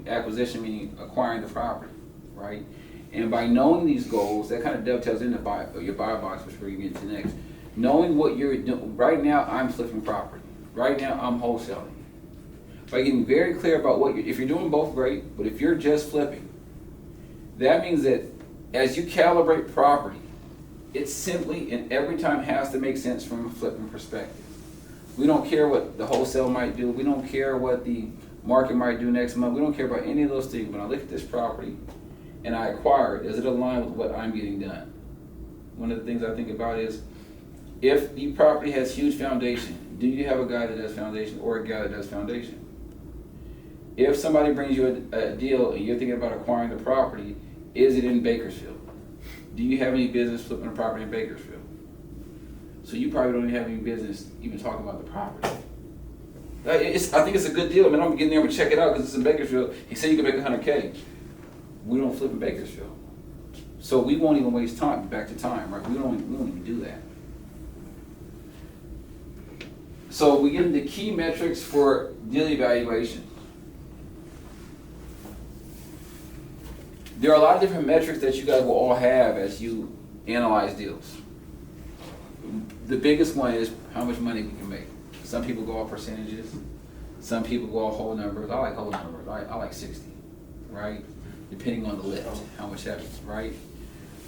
A: Acquisition meaning acquiring the property, right? And by knowing these goals, that kind of dovetails into your buy box, which we're going to get into next. Knowing what you're doing. Right now, I'm flipping property. Right now, I'm wholesaling. By getting very clear about if you're doing both, great, but if you're just flipping, that means that as you calibrate property, it simply and every time has to make sense from a flipping perspective. We don't care what the wholesale might do. We don't care what the market might do next month. We don't care about any of those things. When I look at this property and I acquire it, does it align with what I'm getting done? One of the things I think about is, if the property has huge foundation, do you have a guy that does foundation or a guy that does foundation? If somebody brings you a deal and you're thinking about acquiring the property, is it in Bakersfield? Do you have any business flipping a property in Bakersfield? So you probably don't even have any business even talking about the property. I think it's a good deal. I mean, I'm getting there and check it out because it's in Bakersfield. He said you can make $100K. We don't flip in Bakersfield. So we won't even waste time, back to time, right? We won't even do that. So we get into key metrics for deal evaluation. There are a lot of different metrics that you guys will all have as you analyze deals. The biggest one is how much money we can make. Some people go off percentages. Some people go off whole numbers. I like whole numbers. I like 60, right? Depending on the lift, how much that is, right?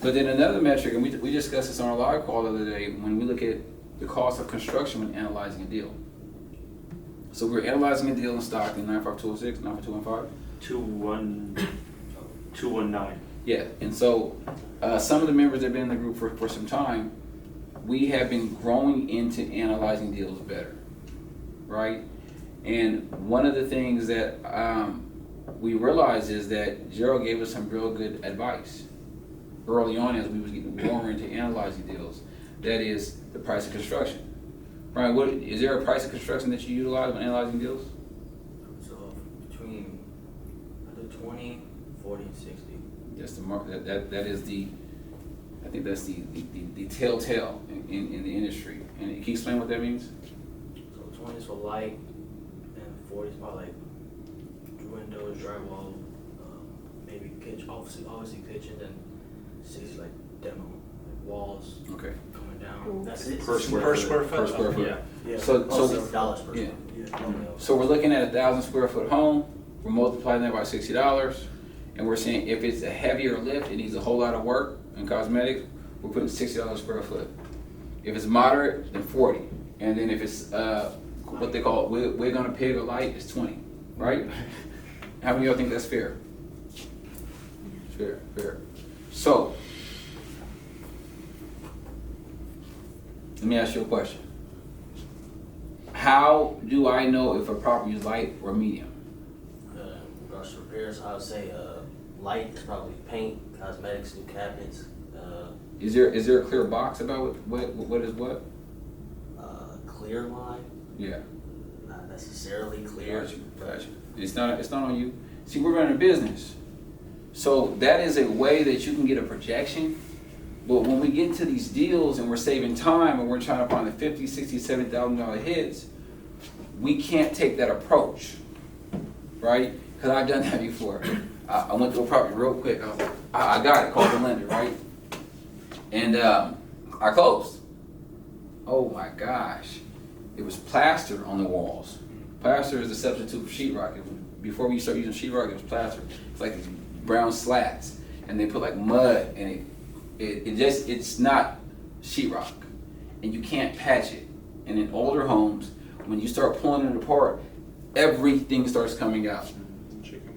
A: But then another metric, and we discussed this on our live call the other day, when we look at the cost of construction when analyzing a deal. So we're analyzing a deal in Stockton, 95206, 95215.
G: 219.
A: Yeah, and so some of the members that have been in the group for some time, we have been growing into analyzing deals better, right? And one of the things that we realized is that Gerald gave us some real good advice early on as we was getting more into analyzing deals. That is the price of construction. Brian, is there a price of construction that you utilize when analyzing deals?
B: So between 20, 40, and 60.
A: That's the mark. That is the. I think that's the telltale in the industry. And can you explain what that means?
B: So 20 is for light, and 40 is probably like windows, drywall, maybe kitchen, obviously kitchen, and 60 is like demo, like walls.
A: Okay.
B: Coming down. That's it.
F: Per square foot?
A: Per square foot.
B: Yeah.
A: So
B: dollars per
A: yeah.
B: square. Yeah.
A: So we're looking at 1,000 square foot home. We're multiplying that by $60, and we're saying if it's a heavier lift, it needs a whole lot of work and cosmetics. We're putting $60 square foot. If it's moderate, then 40, and then if it's what they call we're gonna pig or light, it's 20, right? How many of y'all think that's fair? Fair. So let me ask you a question. How do I know if a property is light or medium?
B: Brush repairs, I would say light is probably paint, cosmetics, new cabinets.
A: Is there a clear box about what is what?
B: Clear line,
A: Yeah.
B: not necessarily clear.
A: Gotcha. It's not on you. See, we're running a business. So that is a way that you can get a projection. But when we get into these deals and we're saving time and we're trying to find the $50,000, $60,000, $70,000 hits, we can't take that approach, right? Because I've done that before. I went to a property real quick. I was like, I got it, called the lender, right? And I closed. Oh my gosh. It was plaster on the walls. Plaster is a substitute for sheetrock. Before we started using sheetrock, it was plaster. It's like these brown slats. And they put like mud and it's not sheetrock. And you can't patch it. And in older homes, when you start pulling it apart, everything starts coming out.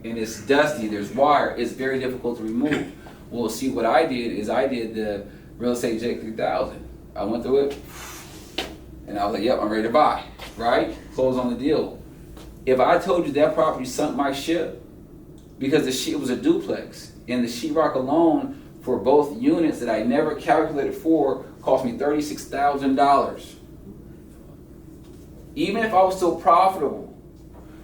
A: And it's dusty, there's wire, it's very difficult to remove. Well, see, what I did is I did the real estate Jake 3000. I went through it, and I was like, yep, I'm ready to buy, right? Close on the deal. If I told you that property sunk my ship, because it was a duplex, and the sheetrock alone for both units that I never calculated for cost me $36,000. Even if I was still profitable,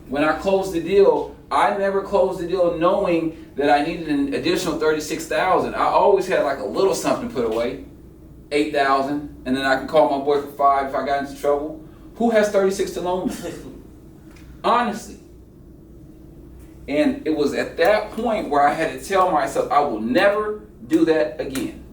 A: when I closed the deal, I never closed the deal knowing that I needed an additional $36,000. I always had like a little something put away, $8,000, and then I can call my boy for $5 if I got into trouble. Who has $36 to loan me? Honestly. And it was at that point where I had to tell myself, I will never do that again.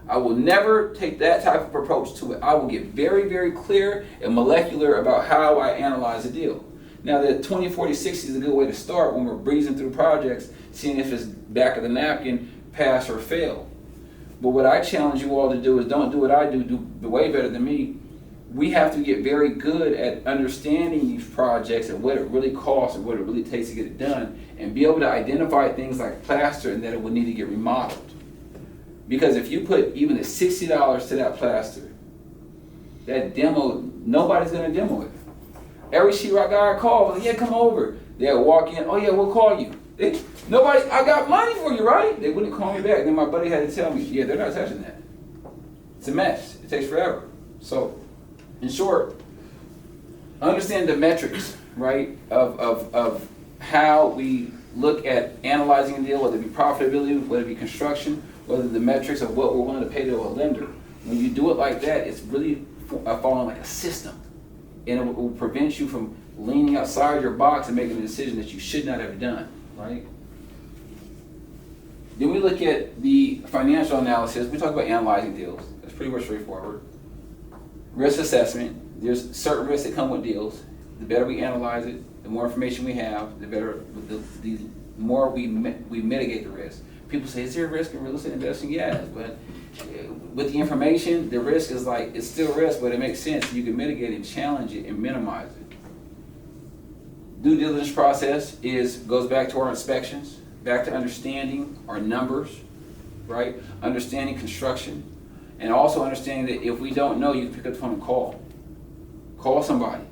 A: I will never take that type of approach to it. I will get very, very clear and molecular about how I analyze a deal. Now, the 20, 40, 60 is a good way to start when we're breezing through projects, seeing if it's back of the napkin, pass or fail. But what I challenge you all to do is don't do what I do way better than me. We have to get very good at understanding these projects and what it really costs and what it really takes to get it done, and be able to identify things like plaster and that it would need to get remodeled. Because if you put even the $60 to that plaster, that demo, nobody's gonna demo it. Every sheetrock guy I call was like, yeah, come over. They'll walk in, oh yeah, we'll call you. Nobody, I got money for you, right? They wouldn't call me back. Then my buddy had to tell me, yeah, they're not touching that. It's a mess. It takes forever. So, in short, understand the metrics, right, of how we look at analyzing a deal, whether it be profitability, whether it be construction, whether the metrics of what we're willing to pay to a lender. When you do it like that, it's really following like a system. And it will prevent you from leaning outside your box and making a decision that you should not have done, right? Then we look at the financial analysis. We talk about analyzing deals. That's pretty much straightforward. Risk assessment. There's certain risks that come with deals. The better we analyze it, the more information we have, the better, the more we mitigate the risk. People say, is there a risk in real estate investing? Yes, but with the information, the risk is like, it's still risk, but it makes sense. You can mitigate and challenge it and minimize it. Due diligence process goes back to our inspections, back to understanding our numbers, right? Understanding construction, and also understanding that if we don't know, you can pick up the phone and call. Call somebody.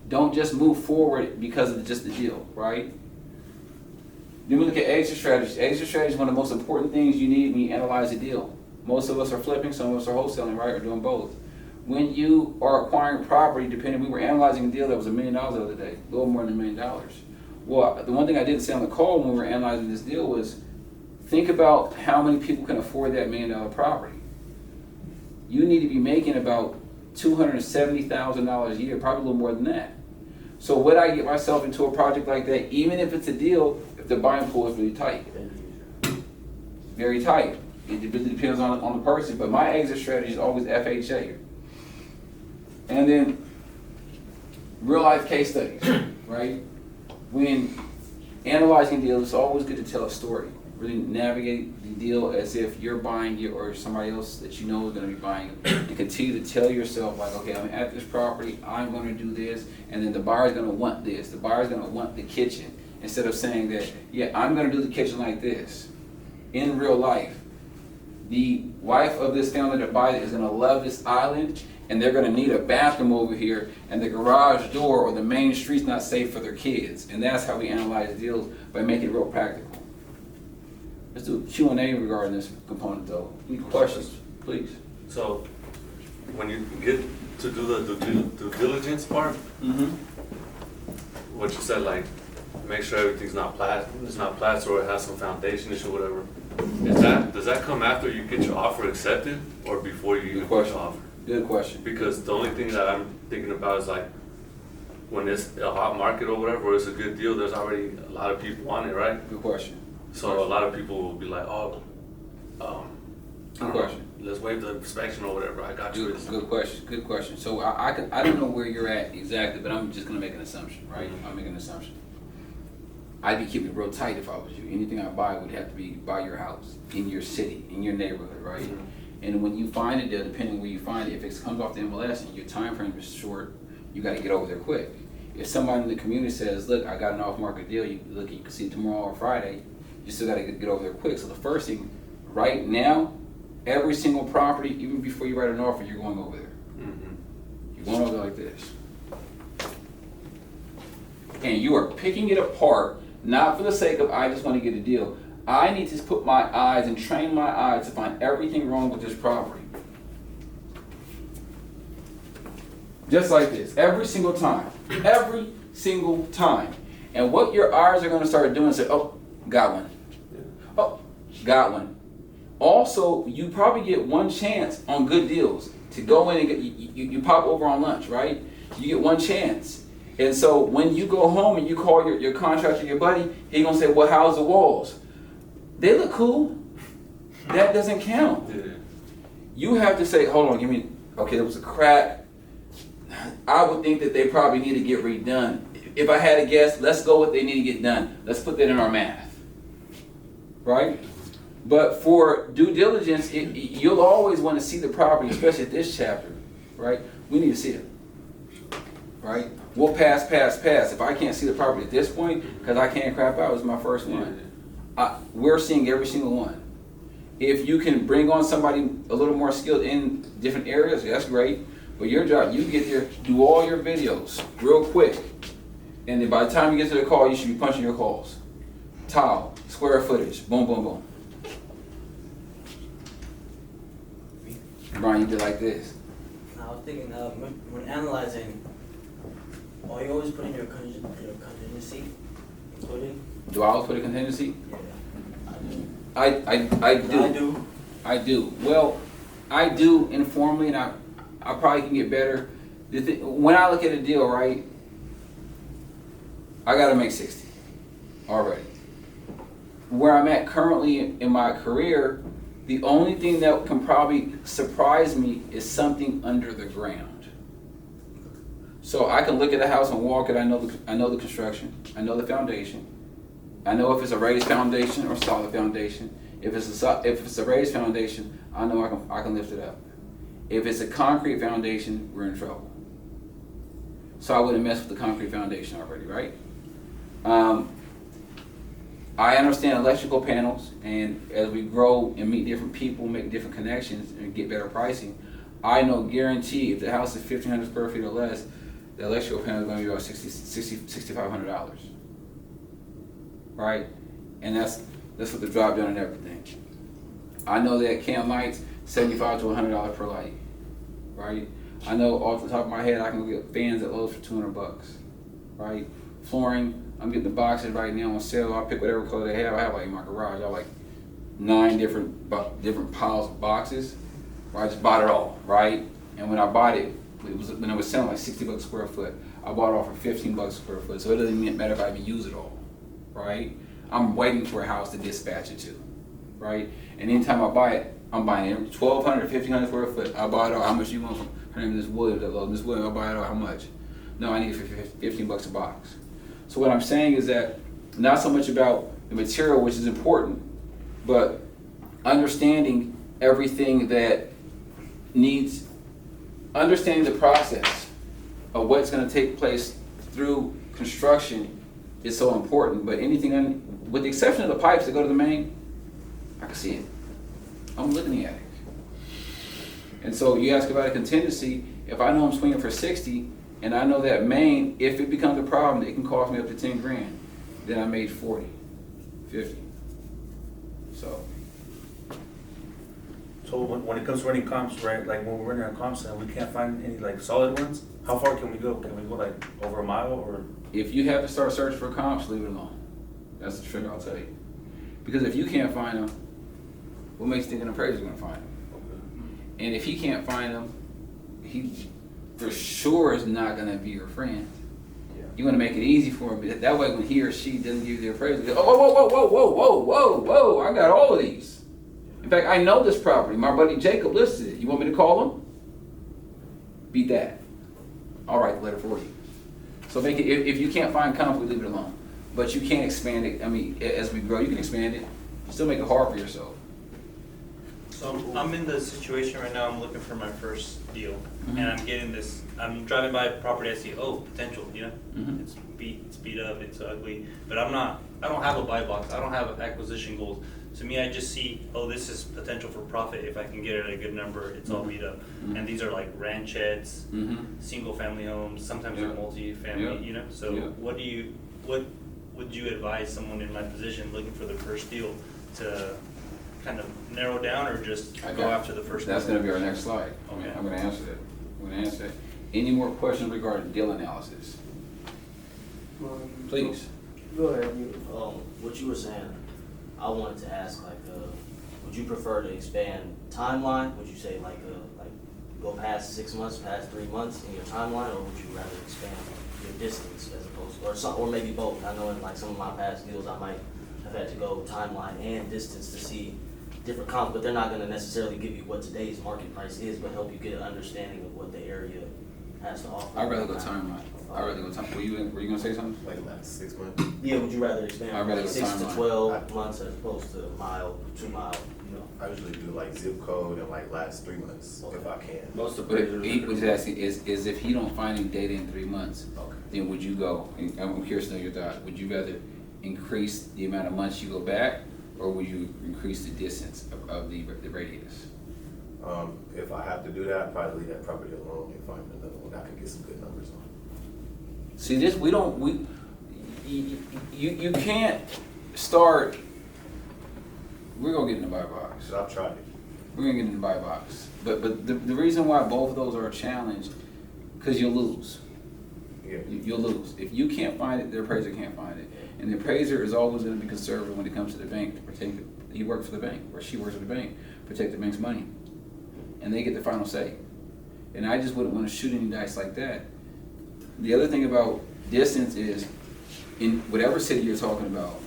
A: Don't just move forward because of just the deal, right? Then we look at exit strategies. Exit strategy is one of the most important things you need when you analyze a deal. Most of us are flipping, some of us are wholesaling, right, or doing both. When you are acquiring property, we were analyzing a deal that was $1 million the other day, a little more than $1 million. Well, the one thing I didn't say on the call when we were analyzing this deal was, think about how many people can afford that $1 million property. You need to be making about $270,000 a year, probably a little more than that. So would I get myself into a project like that, even if it's a deal, if the buying pool is really tight? Very tight. It really depends on the person, but my exit strategy is always FHA. And then real life case studies, right? When analyzing deals, it's always good to tell a story. Really navigate the deal as if you're buying it or somebody else that you know is going to be buying it, and continue to tell yourself like, okay, I'm at this property, I'm going to do this, and then the buyer's going to want this, the buyer's going to want the kitchen, instead of saying that, yeah, I'm going to do the kitchen like this. In real life, the wife of this family that buys it is going to love this island, and they're going to need a bathroom over here, and the garage door or the main street's not safe for their kids. And that's how we analyze deals, by making it real practical. Let's do Q&A regarding this component though. Any questions, please?
C: So, when you get to do the due diligence part, what you said, like, make sure everything's not it's not plaster or it has some foundation issue or whatever. Does that come after you get your offer accepted or before you even get your offer?
A: Good question.
C: Because the only thing that I'm thinking about is like, when it's a hot market or whatever, or it's a good deal, there's already a lot of people on it, right?
A: Good question.
C: So a lot of people will be like,
A: good question.
C: Let's waive the inspection or whatever. I got you.
A: Good question. Good question. So I don't know where you're at exactly, but I'm just gonna make an assumption, right? I'm making an assumption. I'd be keeping it real tight if I was you. Anything I buy would have to be by your house, in your city, in your neighborhood, right? And when you find it there, depending where you find it, if it comes off the MLS and your time frame is short, you got to get over there quick. If somebody in the community says, "Look, I got an off-market deal," you can see it tomorrow or Friday. You still got to get over there quick. So the first thing, right now, every single property, even before you write an offer, you're going over there. You're going over there like this, and you are picking it apart, not for the sake of I just want to get a deal. I need to put my eyes and train my eyes to find everything wrong with this property. Just like this, every single time. Every single time. And what your eyes are going to start doing is say, oh, got one. Oh, got one. Also, you probably get one chance on good deals to go in and get, you pop over on lunch, right? You get one chance. And so when you go home and you call your contractor, your buddy, he's going to say, well, how's the walls? They look cool. That doesn't count. You have to say, hold on, okay, there was a crack. I would think that they probably need to get redone. If I had a guess, let's go what they need to get done. Let's put that in our math. Right? But for due diligence, you'll always want to see the property, especially at this chapter. Right? We need to see it. Right? We'll pass. If I can't see the property at this point, because I can't crap out, it's my first one. We're seeing every single one. If you can bring on somebody a little more skilled in different areas, that's great. But your job, you get there, do all your videos real quick. And then by the time you get to the call, you should be punching your calls. Tile, square footage, boom, boom, boom. Brian, you did like this.
B: I was thinking when analyzing Are you always putting your contingency included?
A: Do I always put a contingency?
B: Yeah.
A: I do. I do. Well, I do informally, and I probably can get better. When I look at a deal, right, I gotta make 60 already. Where I'm at currently in my career, the only thing that can probably surprise me is something under the ground. So I can look at a house and walk it. I know the construction. I know the foundation. I know if it's a raised foundation or solid foundation. If it's a raised foundation, I know I can lift it up. If it's a concrete foundation, we're in trouble. So I wouldn't mess with the concrete foundation already, right? I understand electrical panels, and as we grow and meet different people, make different connections, and get better pricing, I know guarantee if the house is 1,500 square feet or less, the electrical panel is going to be about $6,500, right? And that's with the drop down and everything. I know that can lights $75 to $100 per light, right? I know off the top of my head I can get fans at Lowe's for $200, right? Flooring, I'm getting the boxes right now on sale. I pick whatever color they have. I have like in my garage, I have like 9 different piles of boxes. Where I just bought it all, right? And when I bought it, when it was selling like $60 a square foot, I bought it all for $15 a square foot. So it doesn't matter if I even use it all, right? I'm waiting for a house to dispatch it to, right? And anytime I buy it, I'm buying it 1,200, 1,500 square foot. I buy it all. How much you want from her name is Miss Williams? I love Miss Williams. I buy it all. How much? No, I need it for $15 a box. So what I'm saying is that not so much about the material, which is important, but understanding everything that needs, understanding the process of what's going to take place through construction is so important. But anything, with the exception of the pipes that go to the main, I can see it. I'm looking at it. And so you ask about a contingency. If I know I'm swinging for 60, and I know that main, if it becomes a problem, it can cost me up to 10 grand. Then I made 40, 50. So
F: when it comes to running comps, right, like when we're running our comps and we can't find any like solid ones, how far can we go? Can we go like over a mile or?
A: if you have to start searching for comps, leave it alone. That's the trick I'll tell you. Because if you can't find them, what makes you think an appraiser's gonna find them? And if he can't find them, he for sure is not gonna be your friend. You want to make it easy for him. That way, when he or she doesn't give you the appraisal, oh, whoa, I got all of these. In fact, I know this property. My buddy Jacob listed it. You want me to call him? Beat that. I'll write the letter for you. So make it. If you can't find comp, we leave it alone. But you can't expand it. I mean, as we grow, you can expand it. Still make it hard for yourself.
F: So I'm in the situation right now, I'm looking for my first deal, and I'm getting this, I'm driving by a property, I see, oh, potential, you know? It's beat up, it's ugly, but I don't have a buy box, I don't have acquisition goals. To me, I just see, oh, this is potential for profit, if I can get it at a good number, it's all beat up. And these are like ranchettes, single family homes, sometimes they're multi-family, you know? So what would you advise someone in my position looking for the first deal to kind of narrow down, or just go after the first one?
A: That's going to be our next slide.
F: Okay.
A: I'm going to answer that. Any more questions regarding deal analysis? Please.
B: Go ahead. What you were saying, I wanted to ask, like, would you prefer to expand timeline? Would you say like go past 6 months, past 3 months in your timeline, or would you rather expand your distance as opposed, or maybe both? I know in like some of my past deals, I might have had to go timeline and distance to see different comps, but they're not going to necessarily give you what today's market price is, but help you get an understanding of what the area has to offer.
A: I'd rather go timeline. Were you going to say something?
I: Like last 6 months.
B: Yeah, would you rather expand
A: I'd rather
B: like
A: go
B: 6 to
A: timeline.
B: 12 months as opposed to a mile, 2 mile, you know?
I: I usually do like zip code and like last 3 months if I can.
G: Most
A: But
G: appraisers.
A: he was asking is if he don't find any data in 3 months,
I: Okay.
A: then would you go? And I'm curious to know your thought. Would you rather increase the amount of months you go back, or would you increase the distance of the radius?
I: If I have to do that, I'd probably leave that property alone and find another one I could get some good numbers on.
A: See, this you can't start. We're gonna get in the buy box.
I: So I've tried it.
A: We're gonna get in the buy box. But the reason why both of those are a challenge, because you'll lose.
I: Yeah.
A: You'll lose. If you can't find it, the appraiser can't find it. And the appraiser is always gonna be conservative when it comes to the bank to protect, he works for the bank, or she works for the bank, protect the bank's money. And they get the final say. And I just wouldn't wanna shoot any dice like that. The other thing about distance is, in whatever city you're talking about,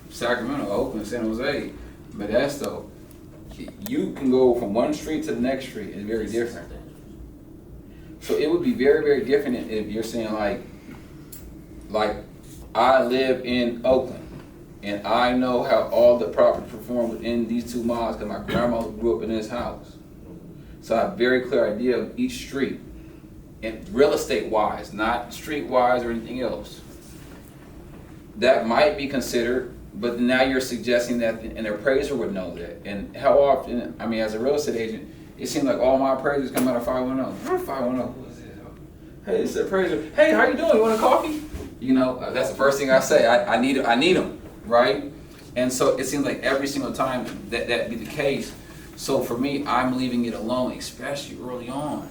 A: Sacramento, Oakland, San Jose, Modesto, you can go from one street to the next street, it's very different. So it would be very, very different if you're saying like I live in Oakland and I know how all the properties perform within these 2 miles because my grandma grew up in this house. So I have a very clear idea of each street, and real estate wise, not street wise or anything else. That might be considered, but now you're suggesting that an appraiser would know that. And how often, I mean, as a real estate agent, it seems like all my appraisers come out of 510. 510, who is this? Hey, it's the appraiser. Hey, how you doing? You want a coffee? You know, that's the first thing I say. I need them, right? And so it seems like every single time that be the case. So for me, I'm leaving it alone, especially early on.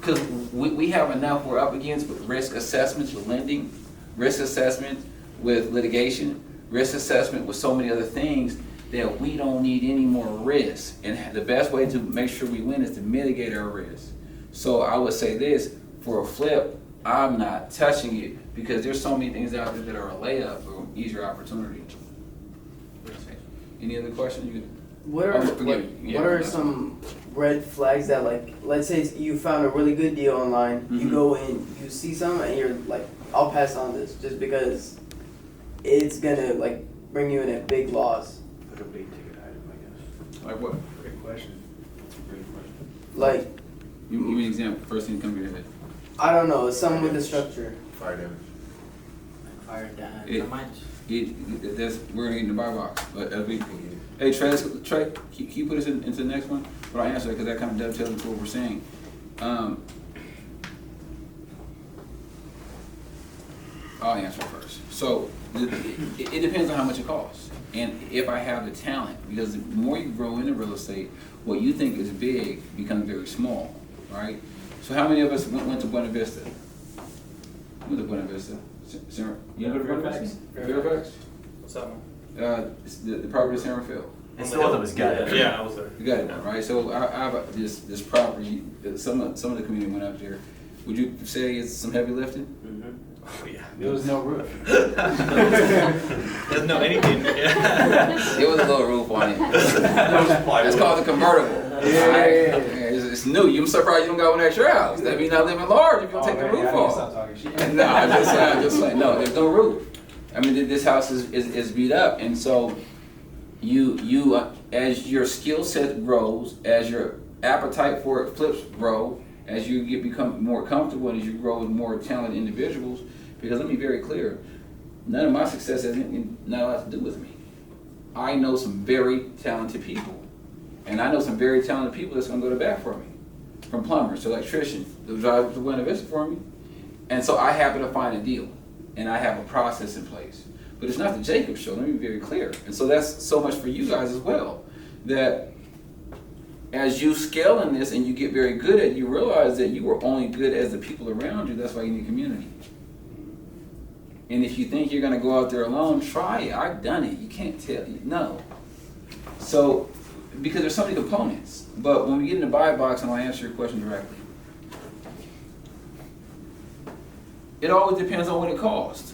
A: Because we have enough we're up against with risk assessments, with lending, risk assessment with litigation, risk assessment with so many other things that we don't need any more risk. And the best way to make sure we win is to mitigate our risk. So I would say this, for a flip, I'm not touching it because there's so many things out there that are a layup or easier opportunity. Any other questions?
J: What are some red flags that, like, let's say you found a really good deal online, you go in, you see something and you're like, I'll pass on this just because it's gonna like bring you in a big loss.
E: Like a big ticket item, I guess.
A: Like what?
E: Great question. That's a great question.
J: Like,
A: You give me an example, first thing that comes to your head.
J: I don't know, something with the structure.
I: Fire damage.
B: Fire down.
A: It- we're gonna get in the buy box, but as we, hey Trey, can you put us into the next one? But I answer that because that kind of dovetails with what we're saying. I'll answer first. So it depends on how much it costs, and if I have the talent, because the more you grow into real estate, what you think is big becomes very small, right? So how many of us went to Buena Vista? Went to Buena Vista. Sarah, you know Buena Vista? Fairfax?
F: What's that one?
A: It's the property in San Rafael.
D: It's the one that was gutted.
F: Yeah, I was there.
A: You got it, right? So I have this property. Some of the community went up there. Would you say it's some heavy lifting?
F: Oh, yeah.
E: There was no roof.
F: There's no anything. Yeah.
A: There was a little roof on it. It's called the convertible.
E: Yeah.
A: It's new. I'm surprised you don't got one at your house. That means not living large if you don't take the roof off.
E: Stop talking shit.
A: No, I'm just saying. No, there's no roof. I mean, this house is beat up, and so you as your skill set grows, as your appetite for it flips grow, as you become more comfortable, and as you grow with more talented individuals. Because let me be very clear, none of my success has not a lot to do with me. I know some very talented people, and I know some very talented people that's gonna go to bat for me, from plumbers to electricians, to drive to Buena Vista for me, and so I happen to find a deal, and I have a process in place. But it's not the Jacob show. Let me be very clear. And so that's so much for you guys as well, that as you scale in this and you get very good at it, you realize that you are only good as the people around you. That's why you need community. And if you think you're going to go out there alone, try it. I've done it. You can't tell. No. So, because there's so many components. But when we get in the buy box, and I'll answer your question directly, it always depends on what it costs.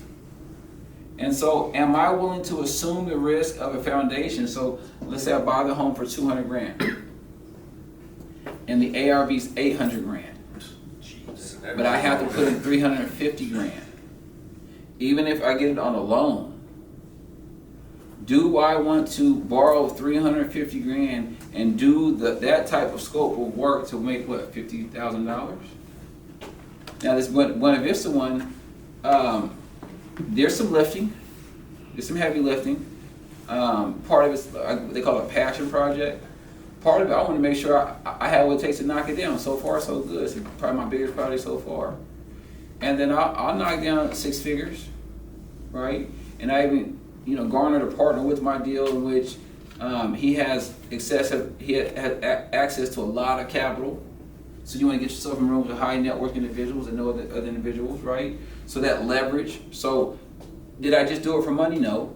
A: And so, am I willing to assume the risk of a foundation? So, let's say I buy the home for $200,000, and the ARV is $800,000, but I have to put in $350,000. Even if I get it on a loan, do I want to borrow $350,000 and do that type of scope of work to make what, $50,000? Now this Buena Vista one, there's some lifting, there's some heavy lifting. Part of it's they call it a passion project. Part of it, I want to make sure I have what it takes to knock it down. So far, so good. It's probably my biggest project so far. And then I'll knock down 6 figures, right? And I even, garnered a partner with my deal in which he has access to a lot of capital. So you wanna get yourself in rooms with high net worth individuals and know other individuals, right? So that leverage. So did I just do it for money? No.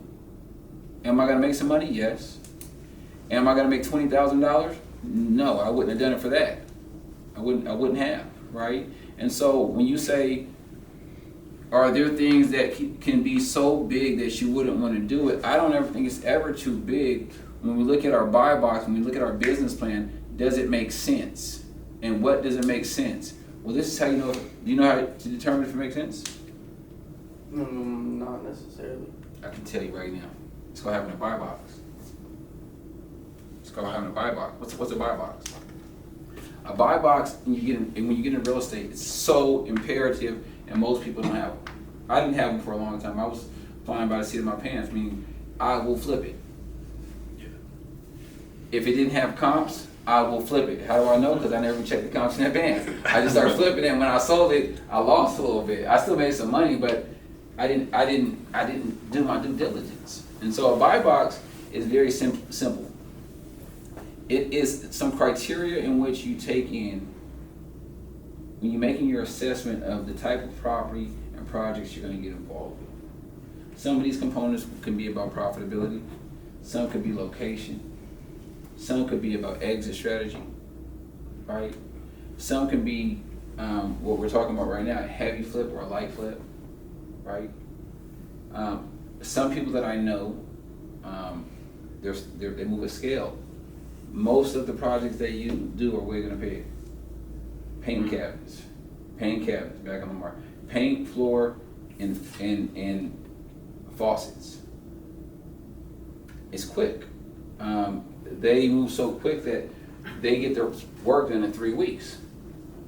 A: Am I gonna make some money? Yes. Am I gonna make $20,000? No, I wouldn't have done it for that. I wouldn't have, right? And so when you say, are there things that can be so big that you wouldn't want to do it? I don't ever think it's ever too big. When we look at our buy box, when we look at our business plan, does it make sense? And what does it make sense? Well, this is how you know. Do you know how to determine if it makes sense?
J: Not necessarily.
A: I can tell you right now. It's called having a buy box. It's called having a buy box. What's a buy box? A buy box, and when you get in real estate, it's so imperative, and most people don't have them. I didn't have them for a long time. I was flying by the seat of my pants, meaning I will flip it.
F: Yeah.
A: If it didn't have comps, I will flip it. How do I know? Because I never checked the comps in advance. I just started flipping it, and when I sold it, I lost a little bit. I still made some money, but I didn't do my due diligence. And so a buy box is very simple. It is some criteria in which you take in when you're making your assessment of the type of property and projects you're going to get involved with. Some of these components can be about profitability. Some could be location. Some could be about exit strategy, right? Some can be what we're talking about right now, a heavy flip or a light flip, right? Some people that I know, they move a scale. Most of the projects that you do are where you're gonna pay. Paint cabinets, back on the mark. Paint, floor, and faucets. It's quick. They move so quick that they get their work done in 3 weeks.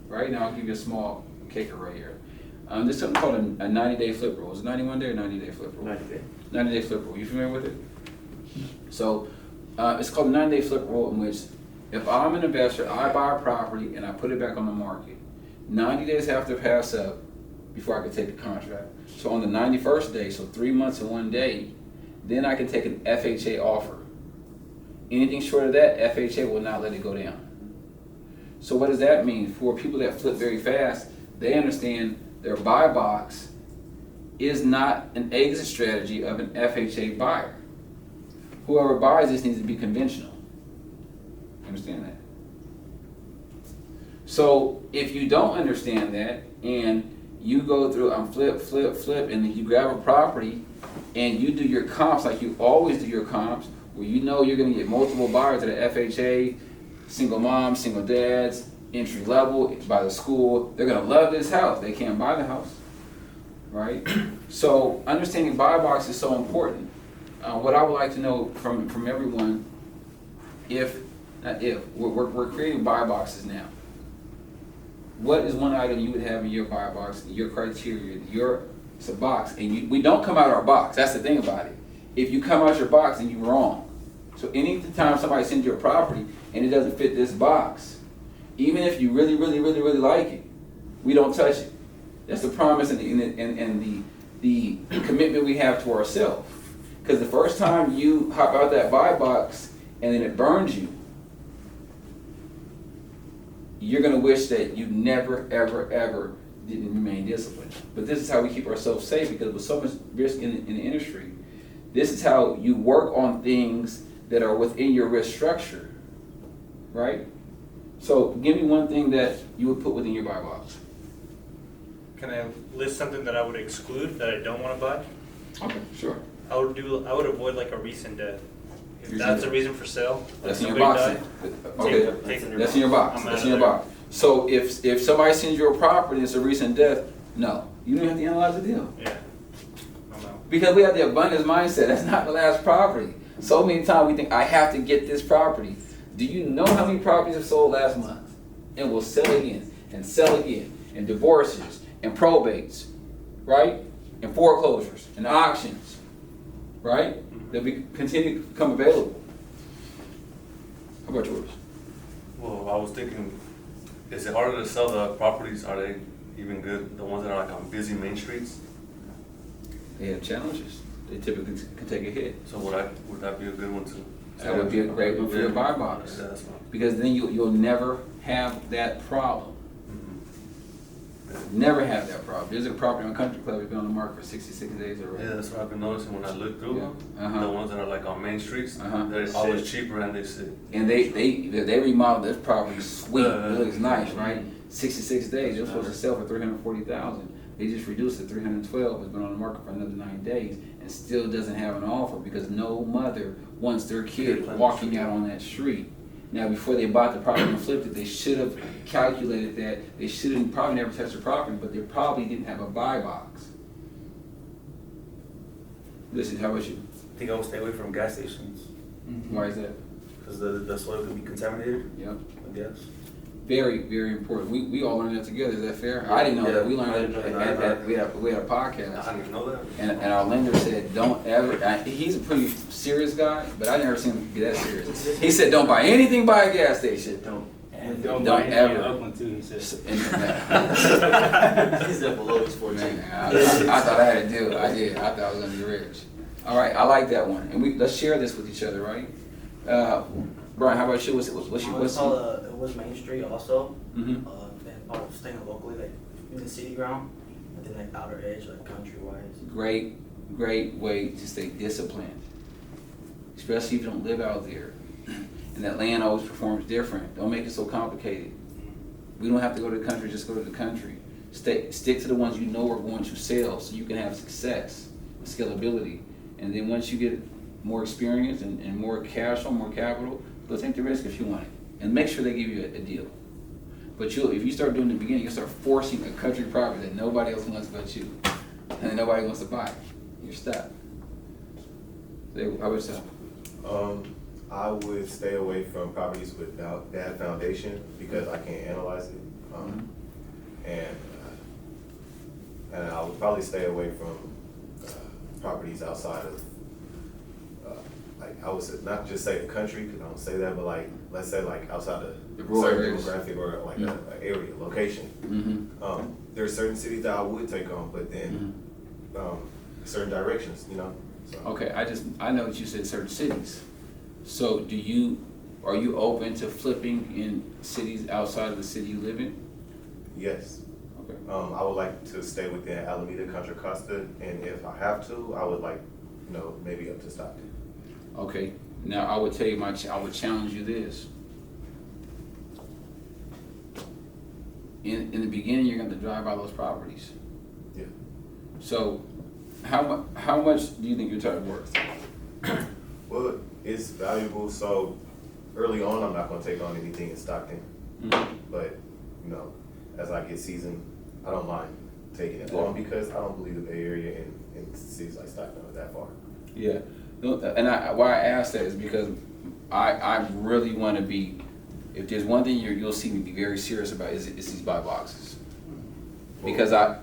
A: Right now, I'll give you a small kicker right here. There's something called a 90-day flip rule. Is it 91 day or 90-day flip rule?
D: 90-day.
A: 90-day flip rule. You familiar with it? So it's called the 90-day flip rule, in which if I'm an investor, I buy a property and I put it back on the market. 90 days have to pass up before I can take a contract. So on the 91st day, so 3 months and 1 day, then I can take an FHA offer. Anything short of that, FHA will not let it go down. So what does that mean? For people that flip very fast, they understand their buy box is not an exit strategy of an FHA buyer. Whoever buys this needs to be conventional. Understand that? So if you don't understand that and you go through flip, and then you grab a property and you do your comps like you always do your comps, where you know you're going to get multiple buyers at an FHA, single moms, single dads, entry level, by the school. They're going to love this house. They can't buy the house, right? So understanding buy box is so important. What I would like to know from everyone, we're creating buy boxes now. What is one item you would have in your buy box, your criteria, it's a box, and we don't come out of our box. That's the thing about it. If you come out your box, then you're wrong. So any time somebody sends you a property and it doesn't fit this box, even if you really like it, we don't touch it. That's the promise and the commitment we have to ourselves. Because the first time you hop out that buy box and then it burns you, you're going to wish that you never, ever didn't remain disciplined. But this is how we keep ourselves safe, because with so much risk in the industry, this is how you work on things that are within your risk structure, right? So give me one thing that you would put within your buy box.
F: Can I list something that I would exclude that I don't want to buy?
A: Okay, sure.
F: I would avoid like a recent death. If
A: Recent
F: that's
A: death.
F: a reason for sale,
A: That's in
F: like
A: your box.
F: somebody
A: Then. Okay,
F: take
A: that's in your box.
F: I'm
A: That's
F: out
A: in your
F: of
A: box. So if somebody sends you a property and it's a recent death, no, you don't have to analyze the deal.
F: Yeah. I'm out.
A: Because we have the abundance mindset. That's not the last property. So many times we think, I have to get this property. Do you know how many properties have sold last month and will sell again and sell again, and divorces and probates, right? And foreclosures and auctions, right? That we continue to become available. How about yours?
C: Well, I was thinking, is it harder to sell the properties? Are they even good? The ones that are like on busy main streets?
A: They have challenges. They typically can take a hit.
C: So would that be a good one too?
A: That would be a great one for your buy box.
C: Yeah, that's fine.
A: Because then you'll never have that problem. Never had that problem. There's a property on Country Club that's been on the market for 66 days already.
C: Yeah, that's what I've been noticing when I look through them.
A: Uh-huh.
C: The ones that are like on main streets,
A: Uh-huh.
C: they're always cheaper and they sit.
A: And they remodeled this property sweet.
C: Uh,
A: It looks nice, right? 66 days. It was supposed to sell for 340,000. They just reduced it to 312. It's been on the market for another 9 days and still doesn't have an offer because no mother wants their kid walking out on that street. Now, before they bought the property and flipped it, they should have calculated that. They should have probably never touched the property, but they probably didn't have a buy box. Listen, how about you?
G: I think I would stay away from gas stations,
A: Why is that?
G: because the soil could be contaminated,
A: Yep.
G: I guess.
A: Very, very important. We all learned that together. Is that fair? I didn't know that. We
G: I
A: learned
G: didn't
A: it
G: know
A: at
G: that.
A: we had a podcast.
C: I didn't even know that.
A: And our lender said, don't ever, he's a pretty serious guy, but I never seen him be that serious. He said, don't buy anything by a gas station.
E: Don't
A: Don't
E: buy any
A: ever.
E: in Oakland too, he said.
B: He's at below his 14.
A: Man, I thought I had a deal. I did. I thought I was gonna be rich. All right, I like that one. And let's share this with each other, right? Brian, how about you? What's
B: It was Main Street also.
A: Mm-hmm.
B: And I was staying locally, like in the city ground, and then like outer edge, like country wise.
A: Great way to stay disciplined, especially if you don't live out there. And that land always performs different. Don't make it so complicated. We don't have to go to the country, just go to the country. Stick to the ones you know are going to sell so you can have success and scalability. And then once you get more experience and more cash on more capital, go take the risk if you want it. And make sure they give you a deal. But if you start doing it in the beginning, you start forcing a country property that nobody else wants but you. And then nobody wants to buy it. You're stuck. So, how about yourself?
I: I would stay away from properties with bad foundation because I can't analyze it. And I would probably stay away from properties outside of, like I would say, not just say the country, because I don't say that, but like, let's say like outside of
A: The rural
I: certain
A: areas.
I: demographic or like an area, location.
A: Mm-hmm.
I: There are certain cities that I would take on, but then certain directions, you know. So.
A: Okay, I know that you said certain cities. So are you open to flipping in cities outside of the city you live in?
I: Yes.
A: Okay.
I: I would like to stay within Alameda, Contra Costa, and if I have to, I would like, maybe up to Stockton.
A: Okay. Now I would tell you I would challenge you this. In the beginning, you're going to drive by those properties.
I: Yeah.
A: So, how much do you think your time worth?
I: Well, it's valuable, so early on, I'm not gonna take on anything in Stockton.
A: Mm-hmm.
I: But, as I get seasoned, I don't mind taking it on because I don't believe the Bay Area and cities like Stockton are that far.
A: Yeah. No, and why I ask that is because I really want to be, if there's one thing you'll see me be very serious about is these buy boxes. Because go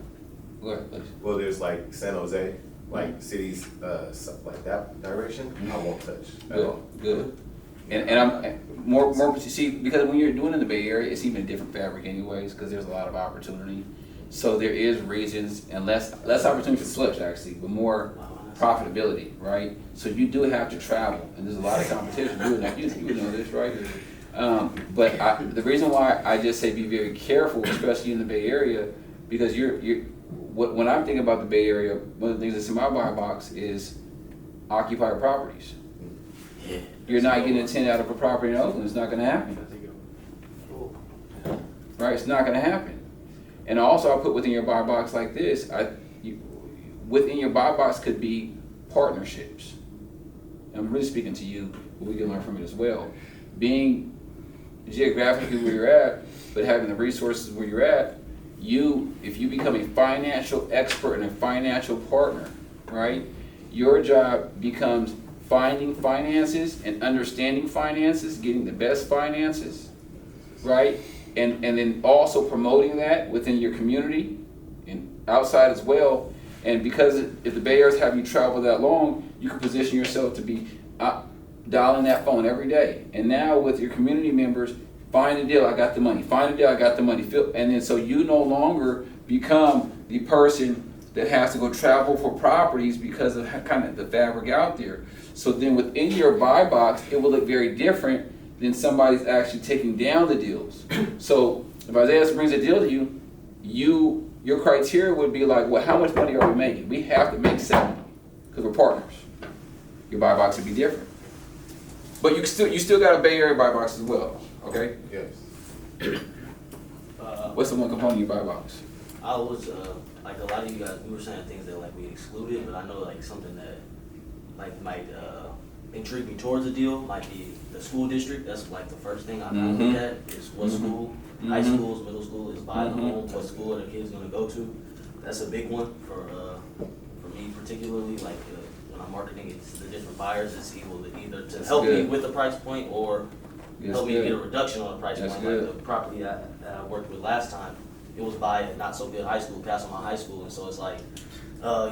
A: ahead, please.
I: Well, there's like San Jose, like cities, like that direction, I won't touch at
A: Good,
I: all.
A: good. And I'm more see, because when you're doing it in the Bay Area, it's even a different fabric anyways, because there's a lot of opportunity. So there is reasons and less opportunity for flips actually, but more profitability, right? So you do have to travel, and there's a lot of competition. You would know this, right? But the reason why I just say be very careful, especially in the Bay Area, because when I'm thinking about the Bay Area, one of the things that's in my buy box is occupied properties. You're not getting a 10 out of a property in Oakland. It's not going to happen. Right? It's not going to happen. And also, I put within your buy box like this. Within your buy box could be partnerships. And I'm really speaking to you, but we can learn from it as well. Being geographically where you're at, but having the resources where you're at, if you become a financial expert and a financial partner, right? Your job becomes finding finances and understanding finances, getting the best finances, right? And then also promoting that within your community and outside as well. And because if the Bay Area's have you travel that long, you can position yourself to be dialing that phone every day. And now with your community members, find a deal, I got the money. Find a deal, I got the money. And then so you no longer become the person that has to go travel for properties because of kind of the fabric out there. So then within your buy box, it will look very different than somebody's actually taking down the deals. So if Isaiah brings a deal to you, your criteria would be like, well, how much money are we making? We have to make 70 because we're partners. Your buy box would be different, but you still got a Bay Area buy box as well. Okay.
I: Yes.
A: What's the one component you buy box?
B: I was like a lot of you guys, we were saying things that like we excluded, but I know like something that like might intrigue me towards a deal might be the school district. That's like the first thing I look at is what school, high schools, middle school is by the home, what school are the kids gonna go to. That's a big one for me particularly. Like when I'm marketing it to the different buyers, it's either to help me with the price point or help me get a reduction on the price point. Like the property that I worked with last time, it was by a not so good high school, Castlemont High School, and so it's like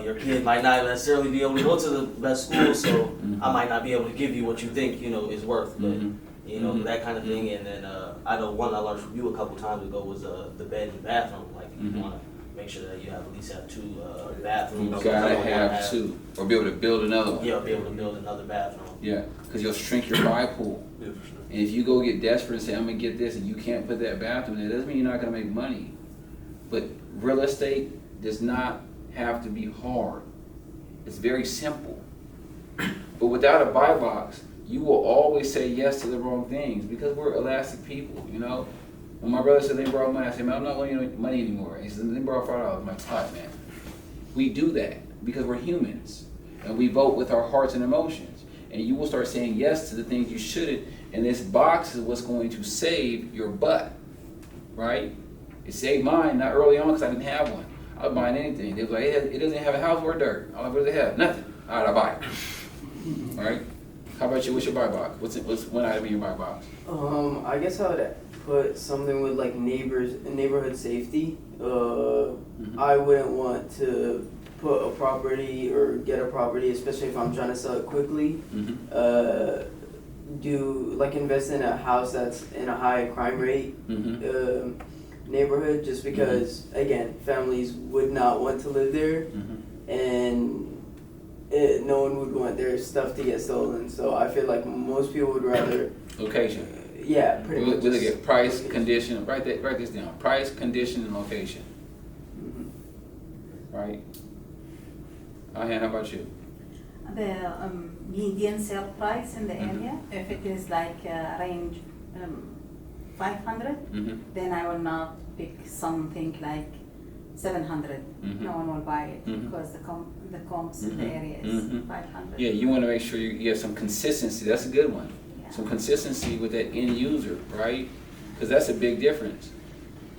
B: your kid might not necessarily be able to go to the best school, so I might not be able to give you what you think is worth, but that kind of thing. And then I know one I learned from you a couple times ago was the bed and bathroom. Like you want to make sure that you at least have 2 bathrooms.
A: You gotta have 2, or be able to build another one.
B: Yeah, be able to build another bathroom.
A: Yeah, because you'll shrink your buy pool.
C: Yeah, for sure.
A: And if you go get desperate and say, I'm gonna get this, and you can't put that bathroom there, it doesn't mean you're not gonna make money. But real estate does not have to be hard. It's very simple. But without a buy box, you will always say yes to the wrong things because we're elastic people, When my brother said they borrow money, I said, man, I'm not lending you money anymore. And he said, they borrow $5. I'm like, all right, man. We do that because we're humans. And we vote with our hearts and emotions. And you will start saying yes to the things you shouldn't. And this box is what's going to save your butt, right? It saved mine, not early on because I didn't have one. I was buying anything. They was like, it doesn't have a house or dirt. I'm like, what does it have? Nothing. All right, I buy it. All right? How about you? What's your buy box? What's one item in your buy box?
J: I guess I would put something with like neighborhood safety. I wouldn't want to put a property or get a property, especially if I'm trying to sell it quickly. Invest in a house that's in a high crime rate neighborhood, just because again, families would not want to live there, and no one would want their stuff to get stolen. So I feel like most people would rather
A: location.
J: Yeah, pretty much.
A: We look at price, condition. Write this down. Price, condition, and location. Right. How about you?
H: The median sale price in the area, if it is like range 500, then I will not pick something like 700. No one will buy it because the comps in the area is 500.
A: Yeah, you want to make sure you have some consistency. That's a good one.
H: Yeah.
A: Some consistency with that end user, right? Because that's a big difference.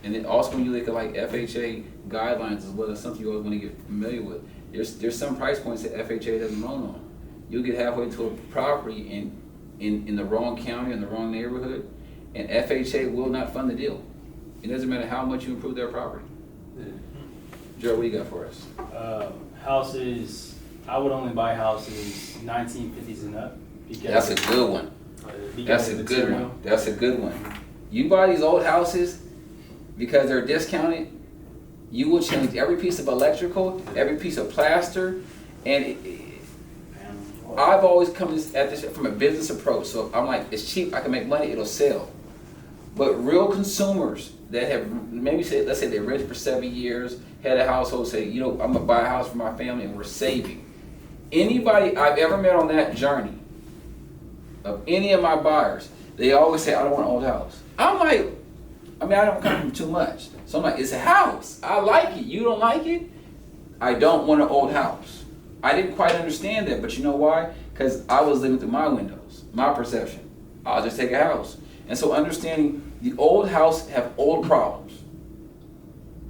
A: And then also when you look at like FHA guidelines as well, that's something you always want to get familiar with. There's some price points that FHA doesn't loan on. You'll get halfway to a property in the wrong county, in the wrong neighborhood, and FHA will not fund the deal. It doesn't matter how much you improve their property. Joe, what do you got for us?
E: Houses, I would only buy houses 1950s and up. Because
A: That's a good one. That's a good one. That's a good one. You buy these old houses because they're discounted, you will change every piece of electrical, every piece of plaster, and I've always come at this from a business approach. So I'm like, it's cheap, I can make money, it'll sell. But real consumers that have maybe let's say they're rich for 7 years, had a household, say, I'm gonna buy a house for my family and we're saving. Anybody I've ever met on that journey, of any of my buyers, they always say, I don't want an old house. I'm like, I don't come from too much. So I'm like, it's a house. I like it. You don't like it? I don't want an old house. I didn't quite understand that, but you know why? Because I was living through my windows, my perception. I'll just take a house. And so understanding the old house have old problems.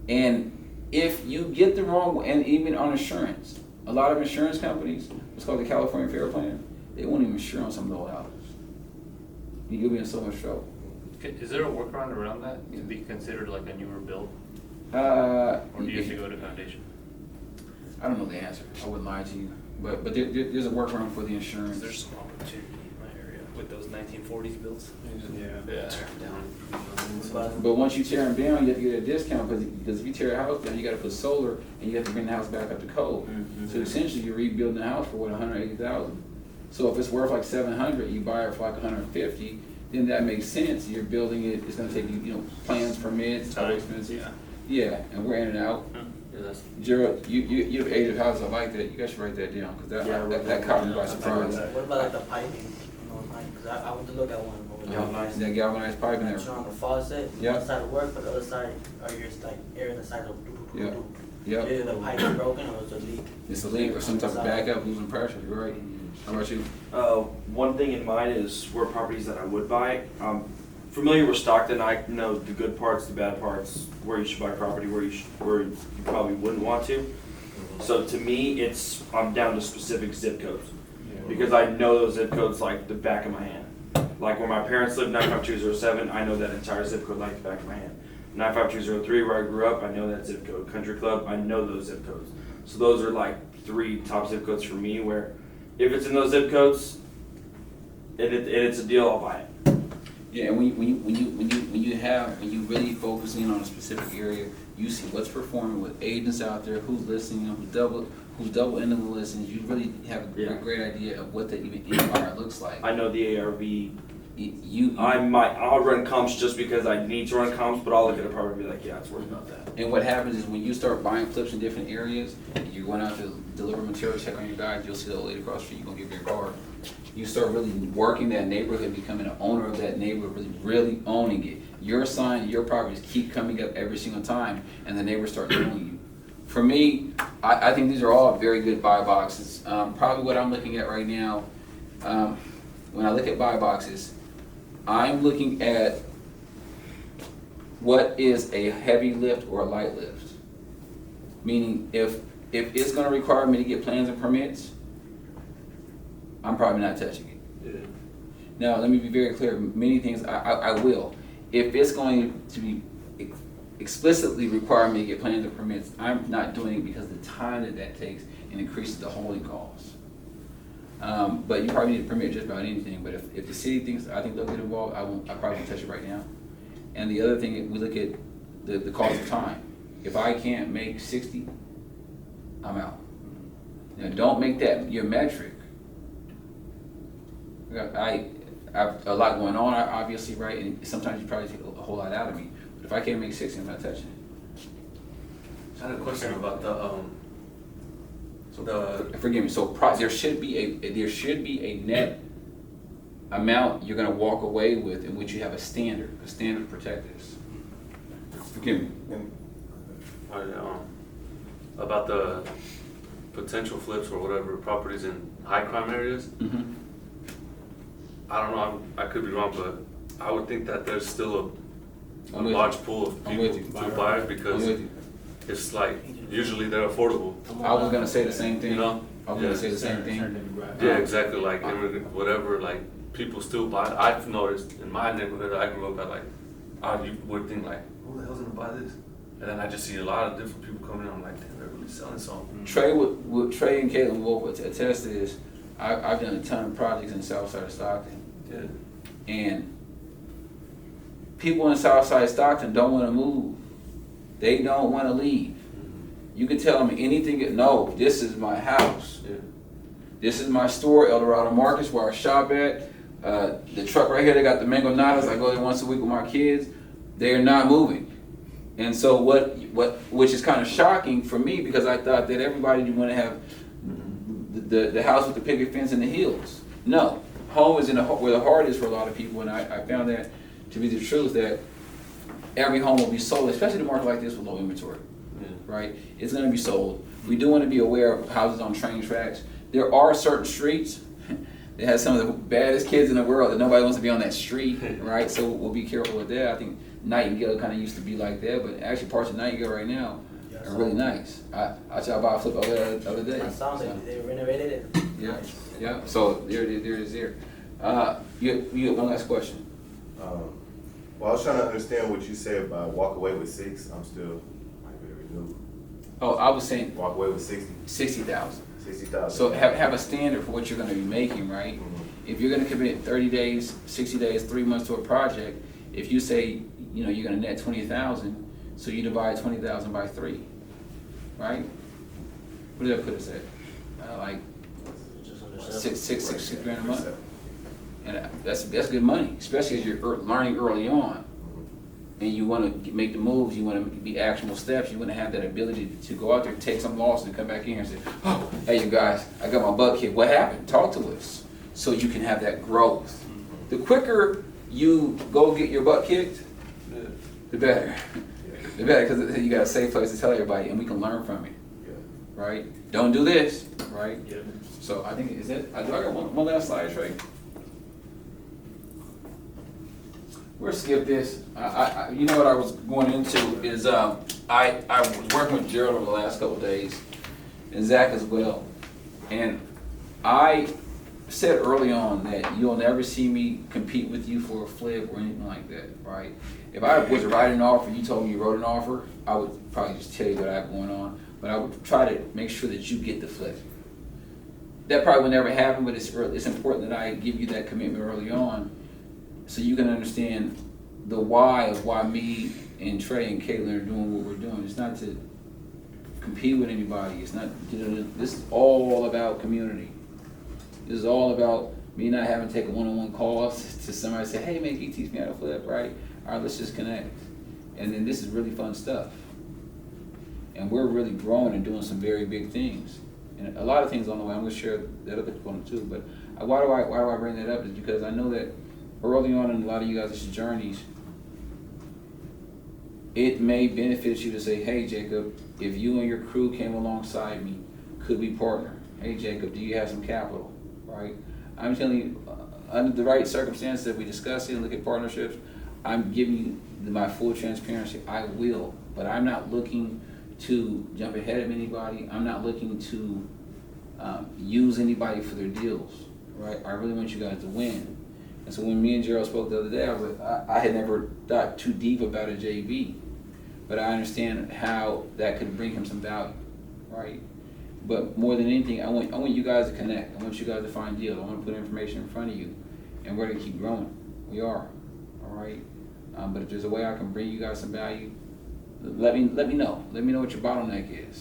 A: And if you get the wrong, and even on insurance, a lot of insurance companies, what's called the California Fair Plan, they won't even insure on some of the old houses. You'll be in so much trouble.
K: Is there a workaround around that to be considered like a newer build?
A: Or
K: do you have to go to foundation?
A: I don't know the answer. I wouldn't lie to you. But there's a workaround for the insurance.
B: There's some opportunity in my area with those 1940s builds.
K: Yeah.
A: But once you tear them down, you have to get a discount because if you tear a house down, you got to put solar and you have to bring the house back up to code. So essentially, you're rebuilding the house for what, $180,000. So if it's worth like $700, you buy it for like $150. Then that makes sense. You're building it. It's going to take you, plans, permits, other expenses. Yeah, and we're in and out.
C: Yeah, that's.
A: Gerald, you have age of houses like that, you guys should write that down, cause that caught me by surprise.
B: What about like the piping? You know, like, cause I went to look at one over there.
A: Galvanized, that galvanized pipe in
B: Like,
A: there.
B: you know, on the faucet,
A: Yeah.
B: one side will work, but the other side, or you're just like air in the side of
A: Yeah. Yep.
B: Either the pipe is broken or it's a leak.
A: It's a leak or some type of backup, losing pressure, you're right. How about you?
G: One thing in mind is where properties that I would buy. Familiar with Stockton, I know the good parts, the bad parts, where you should buy property, where you probably wouldn't want to. So to me, I'm down to specific zip codes because I know those zip codes like the back of my hand. Like where my parents lived, 95207, I know that entire zip code like the back of my hand. 95203, where I grew up, I know that zip code. Country Club, I know those zip codes. So those are like 3 top zip codes for me. Where if it's in those zip codes and it's a deal, I'll buy it.
A: Yeah, and when you really focus in on a specific area, you see what's performing with agents out there, who's listening, who's double into the listings. You really have a great idea of what the even empire looks like.
G: I know the ARV. I'll run comps just because I need to run comps, but I'll look at it probably and be like, yeah, it's worth about that.
A: And what happens is when you start buying flips in different areas, you're going out to deliver material, check on your guys, you'll see the old lady across the street, you're gonna give her your car. You start really working that neighborhood, becoming an owner of that neighborhood, really owning it. Your sign, your properties keep coming up every single time, and the neighbors start knowing you. For me, I think these are all very good buy boxes. Probably what I'm looking at right now, when I look at buy boxes, I'm looking at what is a heavy lift or a light lift. Meaning, if it's gonna require me to get plans and permits, I'm probably not touching it.
C: Yeah.
A: Now, let me be very clear, many things I will. If it's going to be explicitly require me to get plans and permits, I'm not doing it because of the time that takes and increases the holding costs. But you probably need a permit just about anything, but if the city thinks, I think they'll get involved, I probably won't touch it right now. And the other thing, we look at the cost of time. If I can't make 60, I'm out. Now, don't make that your metric. I have a lot going on, obviously, right? And sometimes you probably take a whole lot out of me. But if I can't make 60, I'm not touching it.
C: I had a question about
A: Forgive me. So there should be a net amount you're going to walk away with in which you have a standard protectors. Forgive me.
C: about the potential flips or whatever properties in high crime areas.
A: Mm-hmm.
C: I don't know. I could be wrong, but I would think that there's still a
A: I'm with
C: large
A: you.
C: pool of
A: I'm
C: people
A: with you.
C: to buy it
A: I'm
C: because
A: with you.
C: it's like usually they're affordable.
A: I was going to say the same thing.
C: You know?
A: I was going to say the same thing.
C: Yeah, exactly. Like immigrant, whatever. Like people still buy it. I've noticed in my neighborhood I grew up at, you would think like, who the hell's gonna buy this? And then I just see a lot of different people coming in. I'm like, damn, they're really selling something.
A: Trey and Caitlin will attest to this. I've done a ton of projects in the south side of Stockton.
C: Yeah.
A: And people in Southside Stockton don't want to move. They don't want to leave. You can tell them anything. No, this is my house.
C: Yeah.
A: This is my store, El Dorado Markets, where I shop at. The truck right here, they got the mango nadas. I go there once a week with my kids. They are not moving. And so which is kind of shocking for me because I thought that everybody would want to have the house with the picket fence and the hills. No. Home is where the heart is for a lot of people, and I found that to be the truth, that every home will be sold, especially in a market like this with low inventory, right? It's going to be sold. We do want to be aware of houses on train tracks. There are certain streets that have some of the baddest kids in the world that nobody wants to be on that street, right? So we'll be careful with that. I think Nightingale kind of used to be like that, but actually parts of Nightingale right now are really nice. I tried to buy a flip the other day.
B: That sounds like they renovated it.
A: Yeah. Yeah, so there it is there. You have one last question.
I: Well, I was trying to understand what you said by walk away with 6. I'm still very new.
A: Oh, I was saying
I: Walk away with 60.
A: 60,000.
I: 60,000.
A: So have a standard for what you're going to be making, right?
I: Mhm.
A: If you're going to commit 30 days, 60 days, 3 months to a project, if you say you're going to net 20,000, so you divide 20,000 by 3, right? What does that put us at? Like
B: Just under
A: six grand a month. And that's good money, especially as you're learning early on. and you wanna make the moves, you wanna be actionable steps, you wanna have that ability to go out there, take some loss, and come back in here and say, oh, hey, you guys, I got my butt kicked, what happened? Talk to us, so you can have that growth. The quicker you go get your butt kicked, the better. The better, because you got a safe place to tell everybody, and we can learn from it, right? Don't do this, right?
B: Yep.
A: So I think, do I got one last slide, Trey? We'll skip this. You know what I was going into is, I was working with Gerald over the last couple of days, and Zach as well. And I said early on that you'll never see me compete with you for a flip or anything like that, right? If I was writing an offer, you told me you wrote an offer, I would probably just tell you what I have going on, but I would try to make sure that you get the flip. That probably will never happen, but it's important that I give you that commitment early on, so you can understand the why of why me and Trey and Caitlin are doing what we're doing. It's not to compete with anybody. It's not, this is all about community. This is all about me not having to take a one-on-one call to somebody say, hey man, can you teach me how to flip, right? All right, let's just connect. And then this is really fun stuff. And we're really growing and doing some very big things. And a lot of things on the way, I'm gonna share that other component too, but why do I bring that up is because I know that early on in a lot of you guys' journeys, it may benefit you to say, hey Jacob, if you and your crew came alongside me, could we partner? Hey Jacob, do you have some capital, right? I'm telling you, under the right circumstances that we discuss it and look at partnerships, I'm giving you my full transparency, I will, but I'm not looking to jump ahead of anybody. I'm not looking to use anybody for their deals, right? I really want you guys to win. And so when me and Gerald spoke the other day, I had never thought too deep about a JV, but I understand how that could bring him some value, right? But more than anything, I want you guys to connect. I want you guys to find deals. I want to put information in front of you, and we're gonna keep growing. We are, all right? But if there's a way I can bring you guys some value, let me know. Let me know what your bottleneck is.